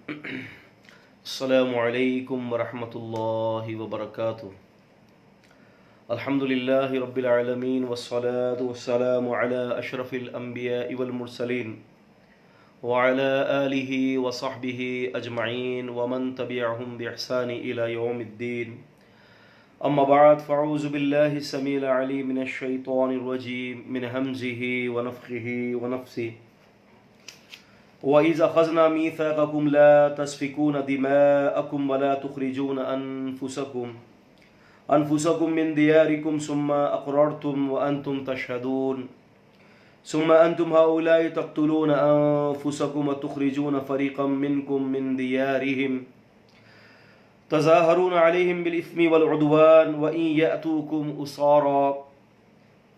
السلام علیکم ورحمۃ اللہ وبرکاتہ۔ الحمد للہ رب العالمین والصلاة والسلام علی اشرف الانبیاء والمرسلین وعلی آلہ وصحبہ اجمعین ومن تبعہم بإحسان الی یوم الدین، اما بعد فاعوذ باللہ السمیع العلیم من الشیطان الرجیم من ہمزہ ونفخہ ونفثہ۔ وَإِذْ أَخَذْنَا مِيثَاقَكُمْ لَا تَسْفِكُونَ دِمَاءَكُمْ وَلَا تُخْرِجُونَ أَنفُسَكُمْ مِنْ دِيَارِكُمْ ثُمَّ أَقْرَرْتُمْ وَأَنْتُمْ تَشْهَدُونَ ثُمَّ أَنْتُمْ هَؤُلَاءِ تَقْتُلُونَ أَنفُسَكُمْ وَتُخْرِجُونَ فَرِيقًا مِنْكُمْ مِنْ دِيَارِهِمْ تَظَاهَرُونَ عَلَيْهِمْ بِالْإِثْمِ وَالْعُدْوَانِ وَإِنْ يَأْتُوكُمْ أُسَارَى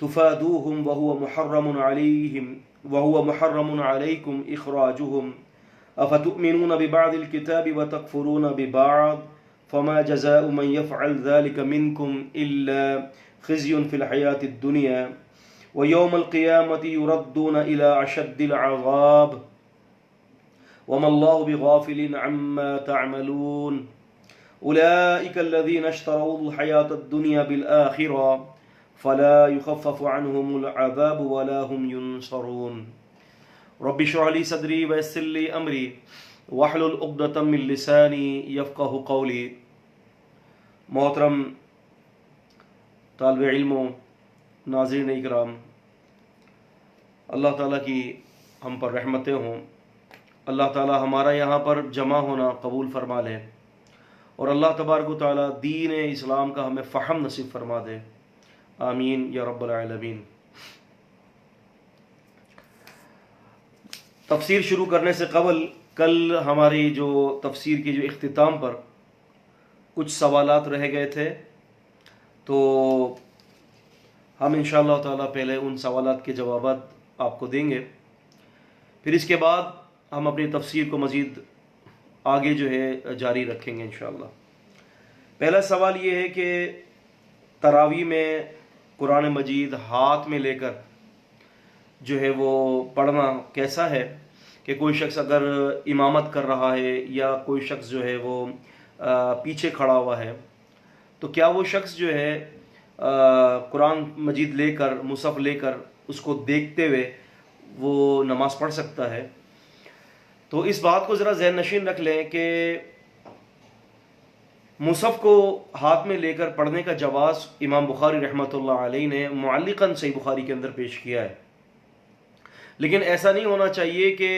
تُفَادُوهُمْ وهو محرم عليكم إخراجهم أفتؤمنون ببعض الكتاب وتكفرون ببعض فما جزاء من يفعل ذلك منكم إلا خزي في الحياة الدنيا ويوم القيامة يردون إلى أشد العذاب وما الله بغافل عما تعملون أولئك الذين اشتروا الحياة الدنيا بالآخرة فلا يخفف عنهم العذاب ولا هم ينصرون۔ رب اشرح لي صدري ويسر لي امري واحلل عقدة من لساني يفقهوا قولي۔ محترم طالب علموں، ناظرین اکرام، اللہ تعالیٰ کی ہم پر رحمتیں ہوں۔ اللہ تعالیٰ ہمارا یہاں پر جمع ہونا قبول فرما لے، اور اللہ تبارک و تعالیٰ دین اسلام کا ہمیں فہم نصیب فرما دے، آمین یا رب العالمین۔ تفسیر شروع کرنے سے قبل کل ہماری جو تفسیر کی جو اختتام پر کچھ سوالات رہ گئے تھے، تو ہم انشاءاللہ تعالیٰ پہلے ان سوالات کے جوابات آپ کو دیں گے، پھر اس کے بعد ہم اپنی تفسیر کو مزید آگے جو ہے جاری رکھیں گے انشاءاللہ۔ پہلا سوال یہ ہے کہ تراویح میں قرآن مجید ہاتھ میں لے کر جو ہے وہ پڑھنا کیسا ہے، کہ کوئی شخص اگر امامت کر رہا ہے یا کوئی شخص جو ہے وہ پیچھے کھڑا ہوا ہے، تو کیا وہ شخص جو ہے قرآن مجید لے کر، مصحف لے کر اس کو دیکھتے ہوئے وہ نماز پڑھ سکتا ہے؟ تو اس بات کو ذرا ذہن نشین رکھ لیں کہ مصحف کو ہاتھ میں لے کر پڑھنے کا جواز امام بخاری رحمۃ اللہ علیہ نے معلقاً صحیح بخاری کے اندر پیش کیا ہے، لیکن ایسا نہیں ہونا چاہیے کہ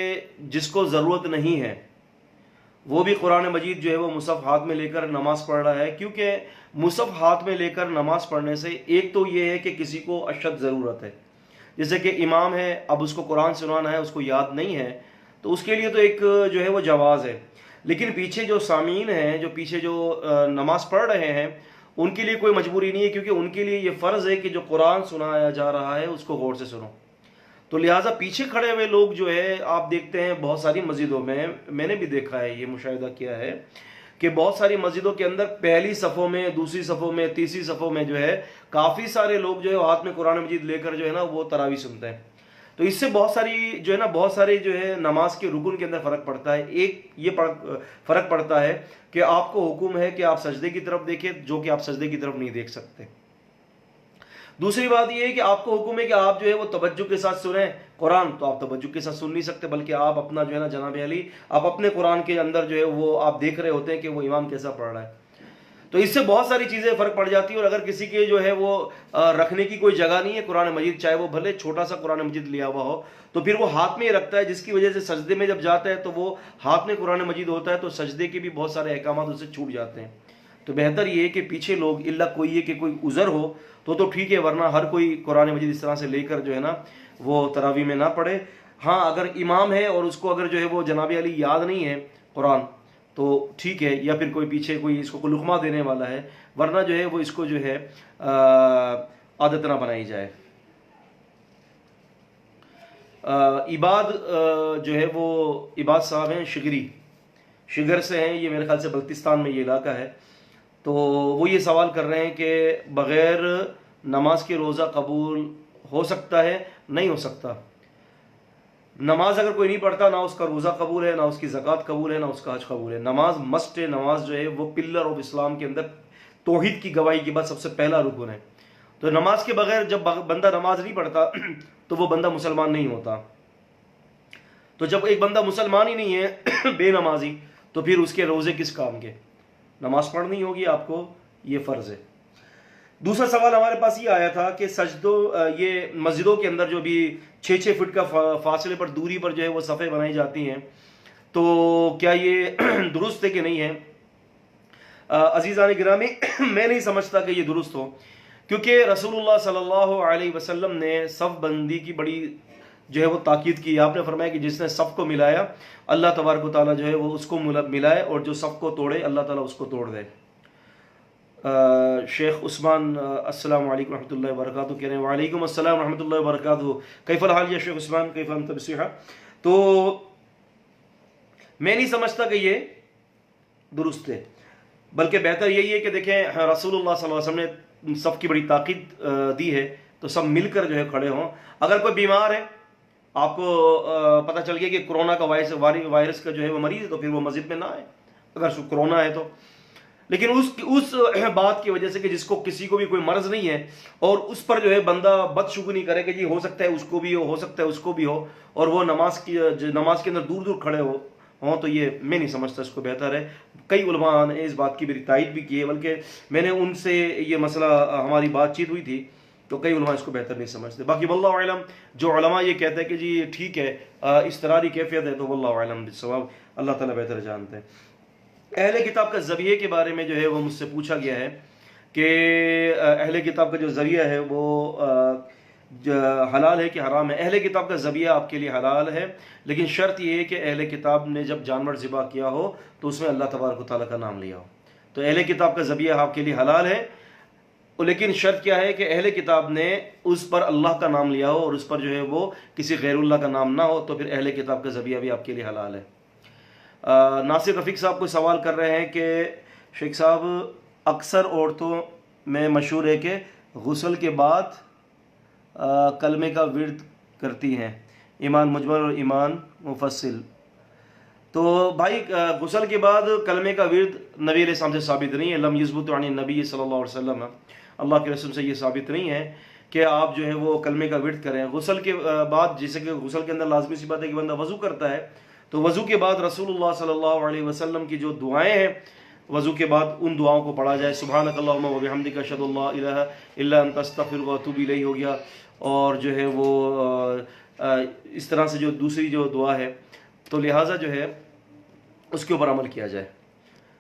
جس کو ضرورت نہیں ہے وہ بھی قرآن مجید جو ہے وہ مصحف ہاتھ میں لے کر نماز پڑھ رہا ہے، کیونکہ مصحف ہاتھ میں لے کر نماز پڑھنے سے ایک تو یہ ہے کہ کسی کو اشد ضرورت ہے، جیسے کہ امام ہے، اب اس کو قرآن سنانا ہے، اس کو یاد نہیں ہے، تو اس کے لیے تو ایک جو ہے وہ جواز ہے، لیکن پیچھے جو سامعین ہیں، جو پیچھے جو نماز پڑھ رہے ہیں، ان کے لیے کوئی مجبوری نہیں ہے، کیونکہ ان کے لیے یہ فرض ہے کہ جو قرآن سنایا جا رہا ہے اس کو غور سے سنو۔ تو لہٰذا پیچھے کھڑے ہوئے لوگ جو ہے، آپ دیکھتے ہیں بہت ساری مسجدوں میں نے بھی دیکھا ہے، یہ مشاہدہ کیا ہے کہ بہت ساری مسجدوں کے اندر پہلی صفوں میں، دوسری صفوں میں، تیسری صفوں میں جو ہے کافی سارے لوگ جو ہے ہاتھ میں قرآن مجید لے کر جو ہے نا وہ تراویح سنتے ہیں۔ تو اس سے بہت ساری جو ہے نا بہت سارے جو ہے نماز کے رکن کے اندر فرق پڑتا ہے۔ ایک یہ فرق پڑتا ہے کہ آپ کو حکم ہے کہ آپ سجدے کی طرف دیکھیں، جو کہ آپ سجدے کی طرف نہیں دیکھ سکتے۔ دوسری بات یہ ہے کہ آپ کو حکم ہے کہ آپ جو ہے وہ توجہ کے ساتھ سنیں قرآن، تو آپ توجہ کے ساتھ سن نہیں سکتے، بلکہ آپ اپنا جو ہے نا جناب علی، آپ اپنے قرآن کے اندر جو ہے وہ آپ دیکھ رہے ہوتے ہیں کہ وہ امام کیسا پڑھ رہا ہے۔ تو اس سے بہت ساری چیزیں فرق پڑ جاتی ہیں، اور اگر کسی کے جو ہے وہ رکھنے کی کوئی جگہ نہیں ہے قرآن مجید، چاہے وہ بھلے چھوٹا سا قرآن مجید لیا ہوا ہو، تو پھر وہ ہاتھ میں ہی رکھتا ہے، جس کی وجہ سے سجدے میں جب جاتا ہے تو وہ ہاتھ میں قرآن مجید ہوتا ہے، تو سجدے کے بھی بہت سارے احکامات اس سے چھوٹ جاتے ہیں۔ تو بہتر یہ ہے کہ پیچھے لوگ الا کوئی ہے کہ کوئی عذر ہو تو ٹھیک ہے، ورنہ ہر کوئی قرآن مجید اس طرح سے لے کر جو ہے نا وہ تراویح میں نہ پڑھے۔ ہاں اگر امام ہے اور اس کو اگر جو ہے وہ جناب علی یاد نہیں ہے قرآن، تو ٹھیک ہے، یا پھر کوئی پیچھے کوئی اس کو لقمہ دینے والا ہے، ورنہ جو ہے وہ اس کو جو ہے عادت نہ بنائی جائے۔ عباد جو ہے وہ عباد صاحب ہیں شگر سے ہیں، یہ میرے خیال سے بلتستان میں یہ علاقہ ہے، تو وہ یہ سوال کر رہے ہیں کہ بغیر نماز کے روزہ قبول ہو سکتا ہے؟ نہیں ہو سکتا۔ نماز اگر کوئی نہیں پڑھتا، نہ اس کا روزہ قبول ہے، نہ اس کی زکوٰۃ قبول ہے، نہ اس کا حج قبول ہے۔ نماز مسٹ ہے، نماز جو ہے وہ پلر آف اسلام کے اندر توحید کی گواہی کے بعد سب سے پہلا رکن ہے۔ تو نماز کے بغیر جب بندہ نماز نہیں پڑھتا تو وہ بندہ مسلمان نہیں ہوتا۔ تو جب ایک بندہ مسلمان ہی نہیں ہے بے نمازی، تو پھر اس کے روزے کس کام کے؟ نماز پڑھنی ہوگی آپ کو، یہ فرض ہے۔ دوسرا سوال ہمارے پاس یہ آیا تھا کہ یہ مسجدوں کے اندر جو بھی 6 فٹ کا فاصلے پر دوری پر جو ہے وہ صفیں بنائی جاتی ہیں، تو کیا یہ درست ہے کہ نہیں ہے؟ عزیزان گرامی، میں نہیں سمجھتا کہ یہ درست ہو، کیونکہ رسول اللہ صلی اللہ علیہ وسلم نے صف بندی کی بڑی جو ہے وہ تاکید کی۔ آپ نے فرمایا کہ جس نے صف کو ملایا، اللہ تبارک و تعالیٰ جو ہے وہ اس کو ملائے، اور جو صف کو توڑے، اللہ تعالیٰ اس کو توڑ دے۔ شیخ عثمان السلام علیکم ورحمۃ اللہ وبرکاتہ کہہ رہے ہیں وعلیکم السلام ورحمۃ اللہ وبرکاتہ، کیف الحال یا شیخ عثمان، کیف انت بصحہ؟ تو میں نہیں سمجھتا کہ یہ درست ہے، بلکہ بہتر یہی ہے کہ دیکھیں رسول اللہ صلی اللہ علیہ وسلم نے صف کی بڑی تاکید دی ہے، تو سب مل کر جو ہے کھڑے ہوں۔ اگر کوئی بیمار ہے، آپ کو پتہ چل گیا کہ کرونا کا وائرس کا جو ہے وہ مریض ہے، تو پھر وہ مسجد میں نہ آئے اگر کرونا ہے تو۔ لیکن اس بات کی وجہ سے کہ جس کو کسی کو بھی کوئی مرض نہیں ہے، اور اس پر جو ہے بندہ بدشگونی کرے کہ جی ہو سکتا ہے اس کو بھی ہو سکتا ہے اس کو بھی ہو، اور وہ نماز کے اندر دور دور کھڑے ہوں، تو یہ میں نہیں سمجھتا اس کو بہتر ہے۔ کئی علماء نے اس بات کی میری تائید بھی کی ہے، بلکہ میں نے ان سے یہ مسئلہ ہماری بات چیت ہوئی تھی، تو کئی علماء اس کو بہتر نہیں سمجھتے۔ باقی واللہ اعلم، جو علماء یہ کہتے ہیں کہ جی ٹھیک ہے اضطراری کیفیت ہے، تو واللہ اعلم بالصواب، اللہ تعالیٰ بہتر جانتے ہیں۔ اہل کتاب کا ذبیحے کے بارے میں جو ہے وہ مجھ سے پوچھا گیا ہے کہ اہل کتاب کا جو ذریعہ ہے وہ حلال ہے کہ حرام ہے؟ اہل کتاب کا ذبیحہ آپ کے لیے حلال ہے، لیکن شرط یہ ہے کہ اہل کتاب نے جب جانور ذبح کیا ہو تو اس میں اللہ تبارک و تعالیٰ کا نام لیا ہو۔ تو اہل کتاب کا ذبیحہ آپ کے لیے حلال ہے، لیکن شرط کیا ہے کہ اہل کتاب نے اس پر اللہ کا نام لیا ہو، اور اس پر جو ہے وہ کسی غیر اللہ کا نام نہ ہو، تو پھر اہل کتاب کا ذبیحہ بھی آپ کے لیے حلال ہے۔ ناصر رفیق صاحب کو سوال کر رہے ہیں کہ شیخ صاحب، اکثر عورتوں میں مشہور ہے کہ غسل کے بعد کلمے کا ورد کرتی ہیں، ایمان مجمل اور ایمان مفصل۔ تو بھائی غسل کے بعد کلمے کا ورد نبی علیہ السلام سے ثابت نہیں ہے، لم یثبت عن النبی صلی اللہ علیہ وسلم، اللہ کے رسول سے یہ ثابت نہیں ہے کہ آپ جو ہے وہ کلمے کا ورد کریں غسل کے بعد۔ جیسے کہ غسل کے اندر لازمی سی بات ہے کہ بندہ وضو کرتا ہے، تو وضو کے بعد رسول اللہ صلی اللہ علیہ وسلم کی جو دعائیں ہیں وضو کے بعد، ان دعاؤں کو پڑھا جائے۔ سبحانک اللہم و بحمدک اشہد ان لا الہ الا انت استغفرک و اتوب الیہ ہو گیا، اور جو ہے وہ اس طرح سے جو دوسری جو دعا ہے، تو لہٰذا جو ہے اس کے اوپر عمل کیا جائے۔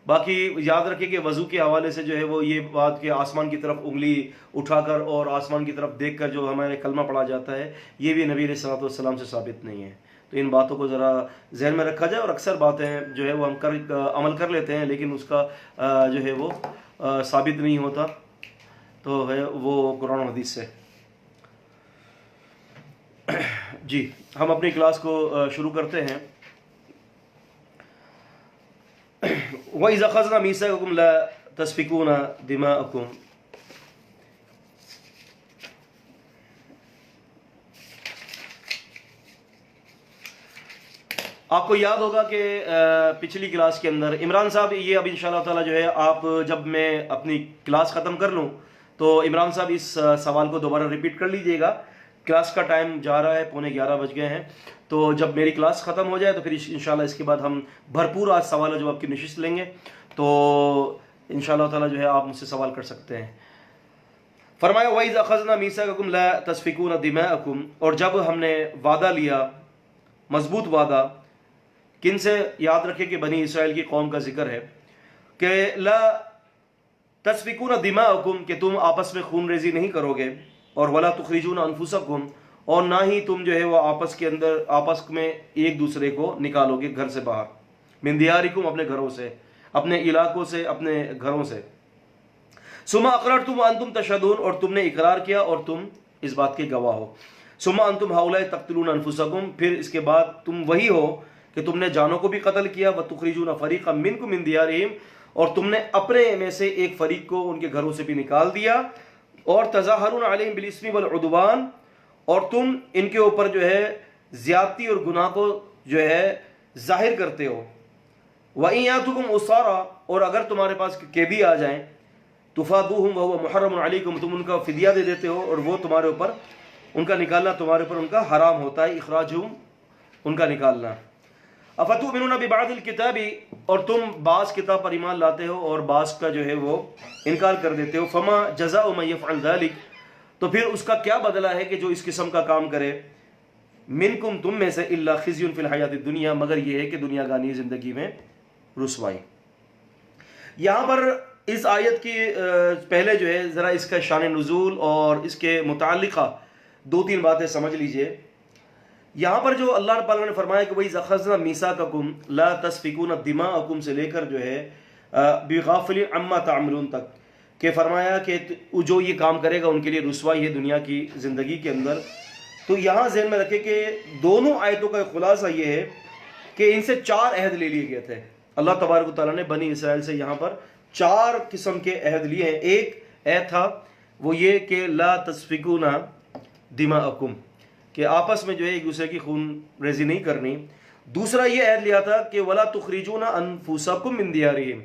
باقی یاد رکھیں کہ وضو کے حوالے سے جو ہے وہ یہ بات کہ آسمان کی طرف انگلی اٹھا کر اور آسمان کی طرف دیکھ کر جو ہمارے کلمہ پڑھا جاتا ہے، یہ بھی نبی علیہ الصلوۃ والسلام سے ثابت نہیں ہے۔ تو ان باتوں کو ذرا ذہن میں رکھا جائے، اور اکثر باتیں جو ہے وہ ہم عمل کر لیتے ہیں، لیکن اس کا جو ہے وہ ثابت نہیں ہوتا، تو ہے وہ قرآن و حدیث سے۔ جی ہم اپنی کلاس کو شروع کرتے ہیں۔ وَإِذَا أَخَذْنَا مِيثَاقَكُمْ لَا تَسْفِكُونَ دِمَاءَكُمْ، آپ کو یاد ہوگا کہ پچھلی کلاس کے اندر عمران صاحب، یہ اب انشاءاللہ تعالیٰ جو ہے آپ جب میں اپنی کلاس ختم کر لوں تو عمران صاحب اس سوال کو دوبارہ ریپیٹ کر لیجئے گا۔ کلاس کا ٹائم جا رہا ہے، 11:15 بج گئے ہیں، تو جب میری کلاس ختم ہو جائے تو پھر انشاءاللہ اس کے بعد ہم بھرپور آج سوال و جواب کی نشست لیں گے، تو انشاءاللہ تعالیٰ جو ہے آپ مجھ سے سوال کر سکتے ہیں۔ فرمایا وَإِذَا أَخَذْنَا مِيثَاقَكُمْ لَا تَسْفِكُونَ دِمَاءَكُمْ، اور جب ہم نے وعدہ لیا، مضبوط وعدہ، کن سے؟ یاد رکھے کہ بنی اسرائیل کی قوم کا ذکر ہے کہ لا تسفکون دماءکم، کہ تم آپس میں خون ریزی نہیں کرو گے، اور ولا تخرجون انفسکم، اور نہ ہی تم جو ہے وہ آپس میں ایک دوسرے کو نکالو گے گھر سے باہر، من دیارکم، اپنے گھروں سے، اپنے علاقوں سے، اپنے گھروں سے، ثم اقررتم وانتم تشہدون، اور تم نے اقرار کیا اور تم اس بات کے گواہ ہو، ثم انتم ہؤلاء تقتلون انفسکم، پھر اس کے بعد تم وہی ہو کہ تم نے جانوں کو بھی قتل کیا، وتخرجون فریقا منکم من دیارہم، اور تم نے اپنے میں سے ایک فریق کو ان کے گھروں سے بھی نکال دیا، اور تظاہرون علیہم بالاسم والعدوان، اور تم ان کے اوپر جو ہے زیادتی اور گناہ کو جو ہے ظاہر کرتے ہو۔ وَإِن يَأْتُكُمْ أُسَارَىٰ، اور اگر تمہارے پاس قیدی آ جائیں، تُفَادُوهُمْ وَهُوَ مُحَرَّمٌ عَلَيْكُمْ، تم ان کا فدیہ دے دیتے ہو اور وہ تمہارے اوپر، ان کا نکالنا تمہارے اوپر ان کا حرام ہوتا ہے، اخراجہم، ان کا نکالنا۔ افتؤمنون ببعض الکتاب، اور تم بعض کتاب پر ایمان لاتے ہو اور بعض کا جو ہے وہ انکار کر دیتے ہو۔ فما جزاء من يفعل ذلك، تو پھر اس کا کیا بدلہ ہے کہ جو اس قسم کا کام کرے، منکم، تم میں سے، الا خزی فی الحیات الدنیا، مگر یہ ہے کہ دنیا گانی زندگی میں رسوائی۔ یہاں پر اس آیت کی پہلے جو ہے ذرا اس کا شان نزول اور اس کے متعلقہ دو تین باتیں سمجھ لیجئے۔ یہاں پر جو اللہ رب العالمین نے فرمایا کہ وَإِذْ أَخَذْنَا مِيثَاقَكُمْ لَا تَسْفِكُونَ دِمَاءَكُمْ سے لے کر جو ہے بِغَافِلٍ عَمَّا تَعْمَلُونَ تک، کہ فرمایا کہ جو یہ کام کرے گا ان کے لیے رسوائی ہے دنیا کی زندگی کے اندر۔ تو یہاں ذہن میں رکھے کہ دونوں آیتوں کا خلاصہ یہ ہے کہ ان سے 4 عہد لے لیے گئے تھے۔ اللہ تبارک و تعالیٰ نے بنی اسرائیل سے یہاں پر 4 قسم کے عہد لیے ہیں۔ ایک عہد تھا وہ یہ کہ لا تسفکون دماءکم، کہ آپس میں جو ہے ایک دوسرے کی خون ریزی نہیں کرنی۔ دوسرا یہ عہد لیا تھا کہ ولا تخرجون انفسکم من دیارہم،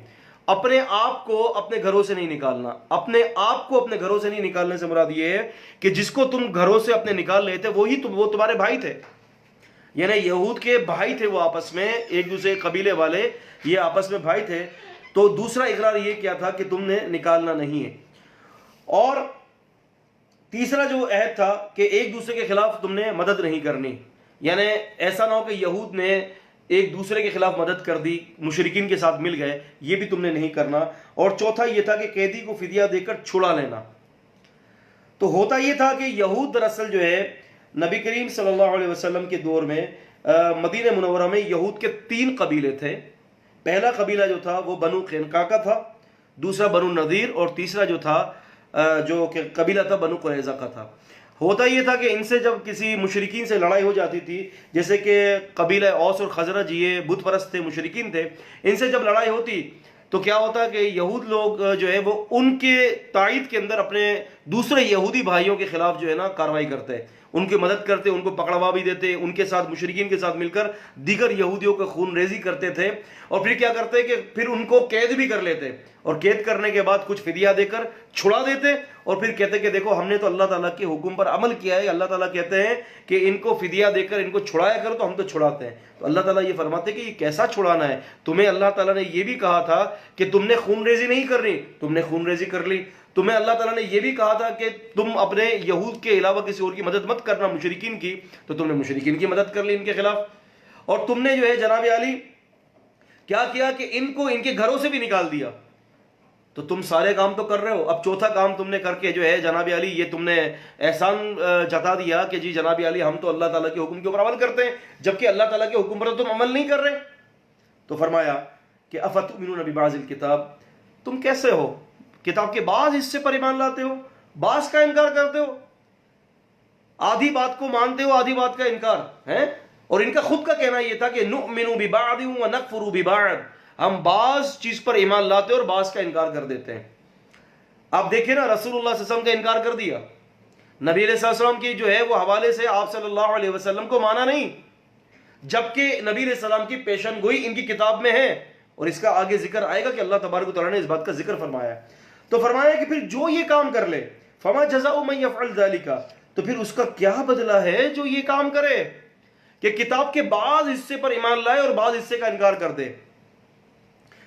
اپنے آپ کو اپنے گھروں سے نہیں نکالنا۔ اپنے آپ کو اپنے گھروں سے نہیں نکالنے سے مراد یہ ہے کہ جس کو تم گھروں سے اپنے نکال رہے تھے وہ تمہارے بھائی تھے، یعنی یہود کے بھائی تھے، وہ آپس میں ایک دوسرے قبیلے والے، یہ آپس میں بھائی تھے۔ تو دوسرا اقرار یہ کیا تھا کہ تم نے نکالنا نہیں ہے۔ اور تیسرا جو عہد تھا کہ ایک دوسرے کے خلاف تم نے مدد نہیں کرنی، یعنی ایسا نہ ہو کہ یہود نے ایک دوسرے کے خلاف مدد کر دی، مشرکین کے ساتھ مل گئے، یہ بھی تم نے نہیں کرنا۔ اور چوتھا یہ تھا کہ قیدی کو فدیہ دے کر چھڑا لینا۔ تو ہوتا یہ تھا کہ یہود دراصل جو ہے نبی کریم صلی اللہ علیہ وسلم کے دور میں مدینہ منورہ میں یہود کے 3 قبیلے تھے۔ پہلا قبیلہ جو تھا وہ بنو قینقاع کا تھا، دوسرا بنو نذیر، اور تیسرا جو تھا جو کہ قبیلہ تھا بنو قریظہ کا تھا۔ ہوتا یہ تھا کہ ان سے جب کسی مشرکین سے لڑائی ہو جاتی تھی، جیسے کہ قبیلہ اوس اور خزرج یہ بت پرست تھے، مشرکین تھے، ان سے جب لڑائی ہوتی تو کیا ہوتا کہ یہود لوگ جو ہے وہ ان کے تائید کے اندر اپنے دوسرے یہودی بھائیوں کے خلاف جو ہے نا کارروائی کرتے، ان کی مدد کرتے، ان کو پکڑوا بھی دیتے، ان کے ساتھ مشرکین کے ساتھ مل کر دیگر یہودیوں کو خون ریزی کرتے تھے، اور پھر کیا کرتے کہ پھر ان کو قید بھی کر لیتے، اور قید کرنے کے بعد کچھ فدیہ دے کر چھڑا دیتے، اور پھر کہتے کہ دیکھو ہم نے تو اللہ تعالیٰ کے حکم پر عمل کیا ہے۔ اللہ تعالیٰ کہتے ہیں کہ ان کو فدیہ دے کر ان کو چھڑایا کرو، تو ہم تو چھڑاتے ہیں۔ تو اللہ تعالیٰ یہ فرماتے کہ یہ کیسا چھڑانا ہے؟ تمہیں اللہ تعالیٰ نے یہ بھی کہا تھا کہ تم نے خون ریزی نہیں کرنی، تم نے خون ریزی کر لی۔ تمہیں اللہ تعالیٰ نے یہ بھی کہا تھا کہ تم اپنے یہود کے علاوہ کسی اور کی مدد مت کرنا، مشرکین کی، تو تم نے مشرکین کی مدد کر لی ان کے خلاف۔ اور تم نے جو ہے جناب علی کیا کیا کہ ان کو ان کے گھروں سے بھی نکال دیا۔ تو تم سارے کام تو کر رہے ہو، اب چوتھا کام تم نے کر کے جو ہے جناب علی یہ تم نے احسان جتا دیا کہ جی جناب علی ہم تو اللہ تعالیٰ کے حکم کے اوپر عمل کرتے ہیں، جبکہ اللہ تعالیٰ کے حکم پر تم عمل نہیں کر رہے۔ تو فرمایا کہ افتؤمنون ببعض الکتاب، تم کیسے ہو کتاب کے بعض حصے پر ایمان لاتے ہو، بعض کا انکار کرتے ہو، آدھی بات کو مانتے ہو، آدھی بات کا انکار ہے۔ اور ان کا خود کا کہنا یہ تھا کہ نؤمن ببعض ونکفر ببعض، ہم بعض چیز پر ایمان لاتے اور بعض کا انکار کر دیتے ہیں۔ آپ دیکھیں نا، رسول اللہ صلی اللہ علیہ وسلم کا انکار کر دیا، نبی علیہ السلام کی جو ہے وہ حوالے سے آپ صلی اللہ علیہ وسلم کو مانا نہیں، جبکہ نبی علیہ السلام کی پیشن گوئی ان کی کتاب میں ہے، اور اس کا آگے ذکر آئے گا کہ اللہ تبارک و تعالیٰ نے اس بات کا ذکر فرمایا ہے۔ تو فرمایا کہ پھر جو یہ کام کر لے، فما جزاء من يفعل ذلك، تو پھر اس کا کیا بدلہ ہے جو یہ کام کرے کہ کتاب کے بعض حصے پر ایمان لائے اور بعض حصے کا انکار کر دے۔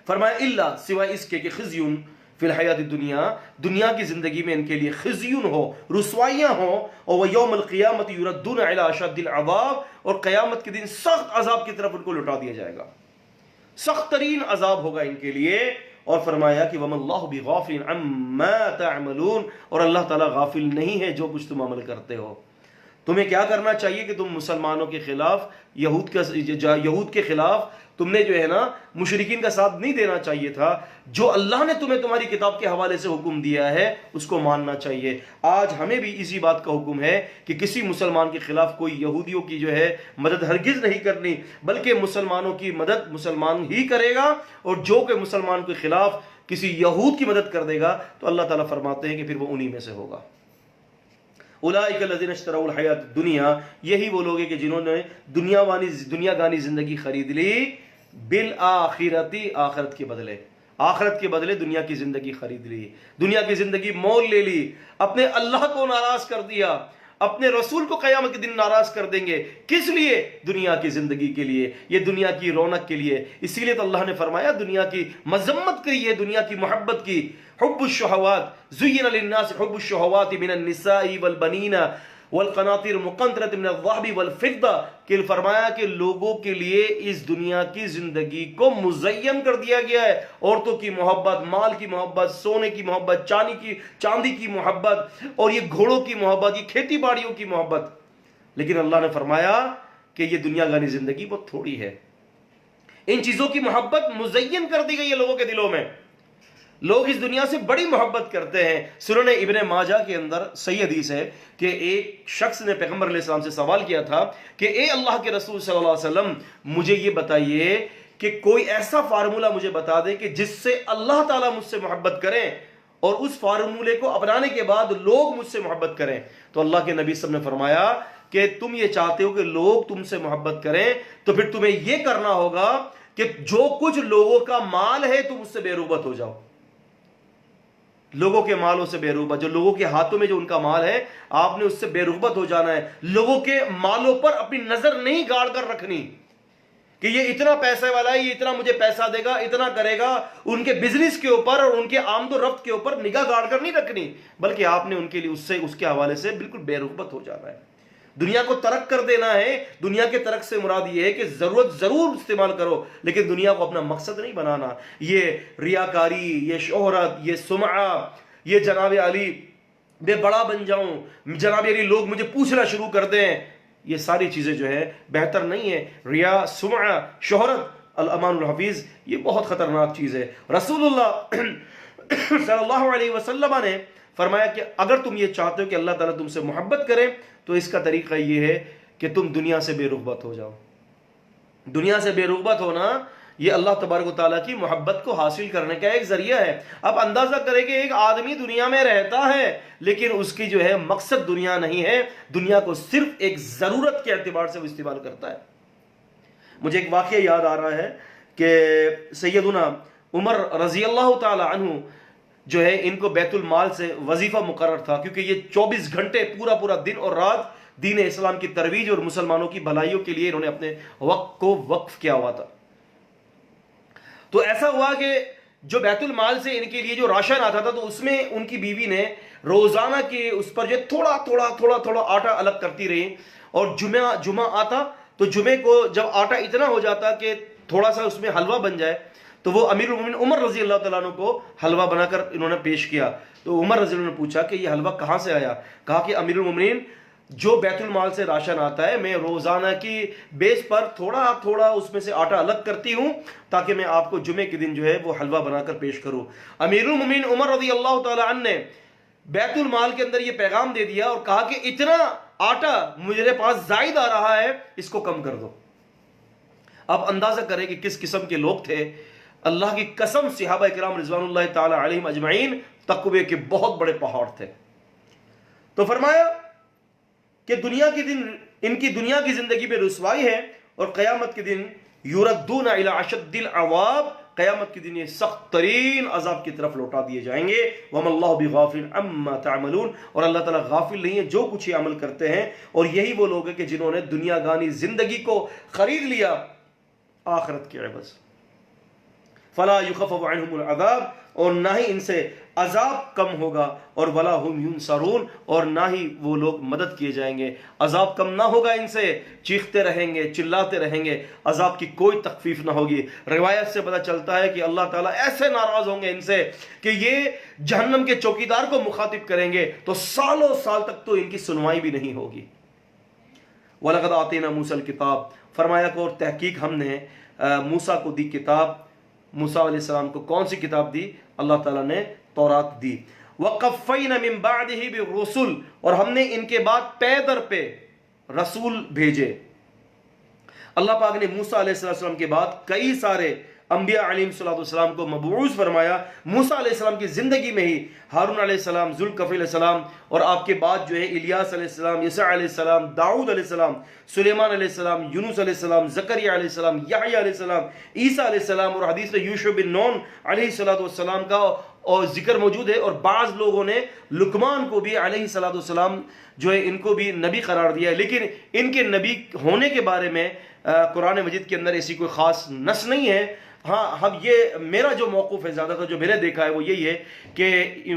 فرمایا الا، سوائے اس کے کہ خزیون فی الحیات الدنیا، دنیا کی زندگی میں ان کے لیے خزیون ہو، رسوائیاں ہوں، اور وہ یوم القیامت یردون الی اشد العذاب، اور قیامت کے دن سخت عذاب کی طرف ان کو لٹا دیا جائے گا، سخت ترین عذاب ہوگا ان کے لیے۔ اور فرمایا کہ وَمَا اللَّهُ بِغَافِلٍ عَمَّا تَعْمَلُونَ، اور اللہ تعالیٰ غافل نہیں ہے جو کچھ تم عمل کرتے ہو۔ تمہیں کیا کرنا چاہیے کہ تم مسلمانوں کے خلاف، یہود کے خلاف تم نے جو ہے نا مشرکین کا ساتھ نہیں دینا چاہیے تھا، جو اللہ نے تمہیں تمہاری کتاب کے حوالے سے حکم دیا ہے اس کو ماننا چاہیے۔ آج ہمیں بھی اسی بات کا حکم ہے کہ کسی مسلمان کے خلاف کوئی یہودیوں کی جو ہے مدد ہرگز نہیں کرنی، بلکہ مسلمانوں کی مدد مسلمان ہی کرے گا، اور جو کہ مسلمان کے خلاف کسی یہود کی مدد کر دے گا تو اللہ تعالیٰ فرماتے ہیں کہ پھر وہ انہی میں سے ہوگا۔ اولئک الذین اشتروا الحیات الدنیا، یہی وہ لوگ ہیں کہ جنہوں نے دنیا گانی زندگی خرید لی بالآخرتی، آخرت کے بدلے، آخرت کے بدلے دنیا کی زندگی خرید لی، دنیا کی زندگی مول لے لی، اپنے اللہ کو ناراض کر دیا، اپنے رسول کو قیامت کے دن ناراض کر دیں گے، کس لیے؟ دنیا کی زندگی کے لیے، یہ دنیا کی رونق کے لیے۔ اسی لیے تو اللہ نے فرمایا دنیا کی مذمت کی ہے، دنیا کی محبت کی۔ حب الشہوات زین للناس حب الشہوات من النساء والبنین والقناطیر المقنطرۃ من الذهب والفضہ، کہ فرمایا کہ لوگوں کے لیے اس دنیا کی زندگی کو مزین کر دیا گیا ہے، عورتوں کی محبت، مال کی محبت، سونے کی محبت، چاندی کی محبت، اور یہ گھوڑوں کی محبت، یہ کھیتی باڑیوں کی محبت۔ لیکن اللہ نے فرمایا کہ یہ دنیا گانی زندگی بہت تھوڑی ہے، ان چیزوں کی محبت مزین کر دی گئی ہے لوگوں کے دلوں میں، لوگ اس دنیا سے بڑی محبت کرتے ہیں۔ سنن ابن ماجہ کے اندر صحیح حدیث ہے کہ ایک شخص نے پیغمبر علیہ السلام سے سوال کیا تھا کہ اے اللہ کے رسول صلی اللہ علیہ وسلم، مجھے یہ بتائیے کہ کوئی ایسا فارمولہ مجھے بتا دے کہ جس سے اللہ تعالیٰ مجھ سے محبت کریں اور اس فارمولے کو اپنانے کے بعد لوگ مجھ سے محبت کریں۔ تو اللہ کے نبی صلی اللہ علیہ وسلم نے فرمایا کہ تم یہ چاہتے ہو کہ لوگ تم سے محبت کریں تو پھر تمہیں یہ کرنا ہوگا کہ جو کچھ لوگوں کا مال ہے تم اس سے بے رغبت ہو جاؤ، لوگوں کے مالوں سے بے رغبت، جو لوگوں کے ہاتھوں میں جو ان کا مال ہے آپ نے اس سے بے رغبت ہو جانا ہے، لوگوں کے مالوں پر اپنی نظر نہیں گاڑ کر رکھنی کہ یہ اتنا پیسے والا ہے، یہ اتنا مجھے پیسہ دے گا، اتنا کرے گا، ان کے بزنس کے اوپر اور ان کے آمد و رفت کے اوپر نگاہ گاڑ کر نہیں رکھنی، بلکہ آپ نے ان کے لیے اس کے حوالے سے بالکل بے رغبت ہو جانا ہے، دنیا کو ترک کر دینا ہے۔ دنیا کے ترک سے مراد یہ ہے کہ ضرورت ضرور استعمال کرو لیکن دنیا کو اپنا مقصد نہیں بنانا۔ یہ ریاکاری، یہ شہرت، یہ سمعہ، یہ جناب علی میں بڑا بن جاؤں، جناب علی لوگ مجھے پوچھنا شروع کر دیں، یہ ساری چیزیں جو ہے بہتر نہیں ہے۔ ریا، سمعہ، شہرت، الامان الحفیظ، یہ بہت خطرناک چیز ہے۔ رسول اللہ صلی اللہ علیہ وسلم نے فرمایا کہ اگر تم یہ چاہتے ہو کہ اللہ تعالیٰ تم سے محبت کرے تو اس کا طریقہ یہ ہے کہ تم دنیا سے بے رغبت ہو جاؤ۔ دنیا سے بے رغبت ہونا یہ اللہ تبارک و تعالیٰ کی محبت کو حاصل کرنے کا ایک ذریعہ ہے۔ اب اندازہ کریں کہ ایک آدمی دنیا میں رہتا ہے لیکن اس کی جو ہے مقصد دنیا نہیں ہے، دنیا کو صرف ایک ضرورت کے اعتبار سے وہ استعمال کرتا ہے۔ مجھے ایک واقعہ یاد آ رہا ہے کہ سیدنا عمر رضی اللہ تعالی عنہ جو ہے ان کو بیت المال سے وظیفہ مقرر تھا، کیونکہ یہ 24 گھنٹے پورا دن اور رات دین اسلام کی ترویج اور مسلمانوں کی بھلائیوں کے لیے انہوں نے اپنے وقت کو وقف کیا ہوا تھا۔ تو ایسا ہوا کہ جو بیت المال سے ان کے لیے جو راشن آتا تھا تو اس میں ان کی بیوی نے روزانہ کے اس پر جو تھوڑا آٹا الگ کرتی رہی، اور جمعہ آتا تو جمعے کو جب آٹا اتنا ہو جاتا کہ تھوڑا سا اس میں حلوہ بن جائے تو وہ امیر المومنین عمر رضی اللہ تعالیٰ عنہ کو حلوہ بنا کر انہوں نے پیش کیا۔ تو عمر رضی اللہ عنہ نے پوچھا کہ یہ حلوہ کہاں سے آیا؟ کہا کہ امیر المومنین جو بیت المال سے راشن آتا ہے میں روزانہ کی بیس پر تھوڑا اس میں سے آٹا الگ کرتی ہوں تاکہ میں آپ کو جمعے کے دن جو ہے وہ حلوہ بنا کر پیش کروں۔ امیر المومنین عمر رضی اللہ تعالیٰ عنہ نے بیت المال کے اندر یہ پیغام دے دیا اور کہا کہ اتنا آٹا میرے پاس زائد آ رہا ہے، اس کو کم کر دو۔ اب اندازہ کریں کہ کس قسم کے لوگ تھے۔ اللہ کی قسم صحابہ کرام رضوان اللہ تعالی علیہم اجمعین تقوی کے بہت بڑے پہاڑ تھے۔ تو فرمایا کہ دنیا کے دن ان کی دنیا کی زندگی میں رسوائی ہے اور قیامت کے دن یردون الی اشد العذاب، قیامت کے دن یہ سخت ترین عذاب کی طرف لوٹا دیے جائیں گے۔ وما اللہ بغافل عما تعملون، اور اللہ تعالیٰ غافل نہیں ہے جو کچھ یہ عمل کرتے ہیں۔ اور یہی وہ لوگ ہیں کہ جنہوں نے دنیا گانی زندگی کو خرید لیا آخرت کے عوض۔ فلا یخفف عنہم العذاب، اور نہ ہی ان سے عذاب کم ہوگا، اور ولا هم ینصرون، اور نہ ہی وہ لوگ مدد کیے جائیں گے۔ عذاب کم نہ ہوگا ان سے، چیختے رہیں گے، چلاتے رہیں گے، عذاب کی کوئی تخفیف نہ ہوگی۔ روایت سے پتہ چلتا ہے کہ اللہ تعالیٰ ایسے ناراض ہوں گے ان سے کہ یہ جہنم کے چوکیدار کو مخاطب کریں گے تو سالوں سال تک تو ان کی سنوائی بھی نہیں ہوگی۔ وَلَقَدْ آتَيْنَا مُوسَى الْكِتَابَ، فرمایا کہ اور تحقیق ہم نے موسیٰ کو دی کتاب۔ موسیٰ علیہ السلام کو کون سی کتاب دی؟ اللہ تعالیٰ نے تورات دی۔ وَقَفَّيْنَا مِن بَعْدِهِ بِالرُّسُلِ، اور ہم نے ان کے بعد پے در پہ رسول بھیجے۔ اللہ پاک نے موسیٰ علیہ السلام کے بعد کئی سارے انبیاء علیہ السلام کو مبعوث فرمایا، موسیٰ علیہ السلام کی زندگی میں ہی ہارون علیہ السلام، ذوالکفل علیہ السلام، اور آپ کے بعد جو ہے الیاس علیہ السلام، یسع علیہ السلام، داؤد علیہ السلام، سلیمان علیہ السلام، یونس علیہ السلام، زکریا علیہ السلام، یحییٰ علیہ السلام، عیسیٰ علیہ السلام، اور حدیث میں یوشع بن نون علیہ السلام کا اور ذکر موجود ہے، اور بعض لوگوں نے لقمان کو بھی علیہ السلام جو ہے ان کو بھی نبی قرار دیا ہے، لیکن ان کے نبی ہونے کے بارے میں قرآن مجید کے اندر ایسی کوئی خاص نص نہیں ہے۔ ہاں، ہم یہ میرا جو موقف ہے، زیادہ تر جو میں نے دیکھا ہے وہ یہی ہے کہ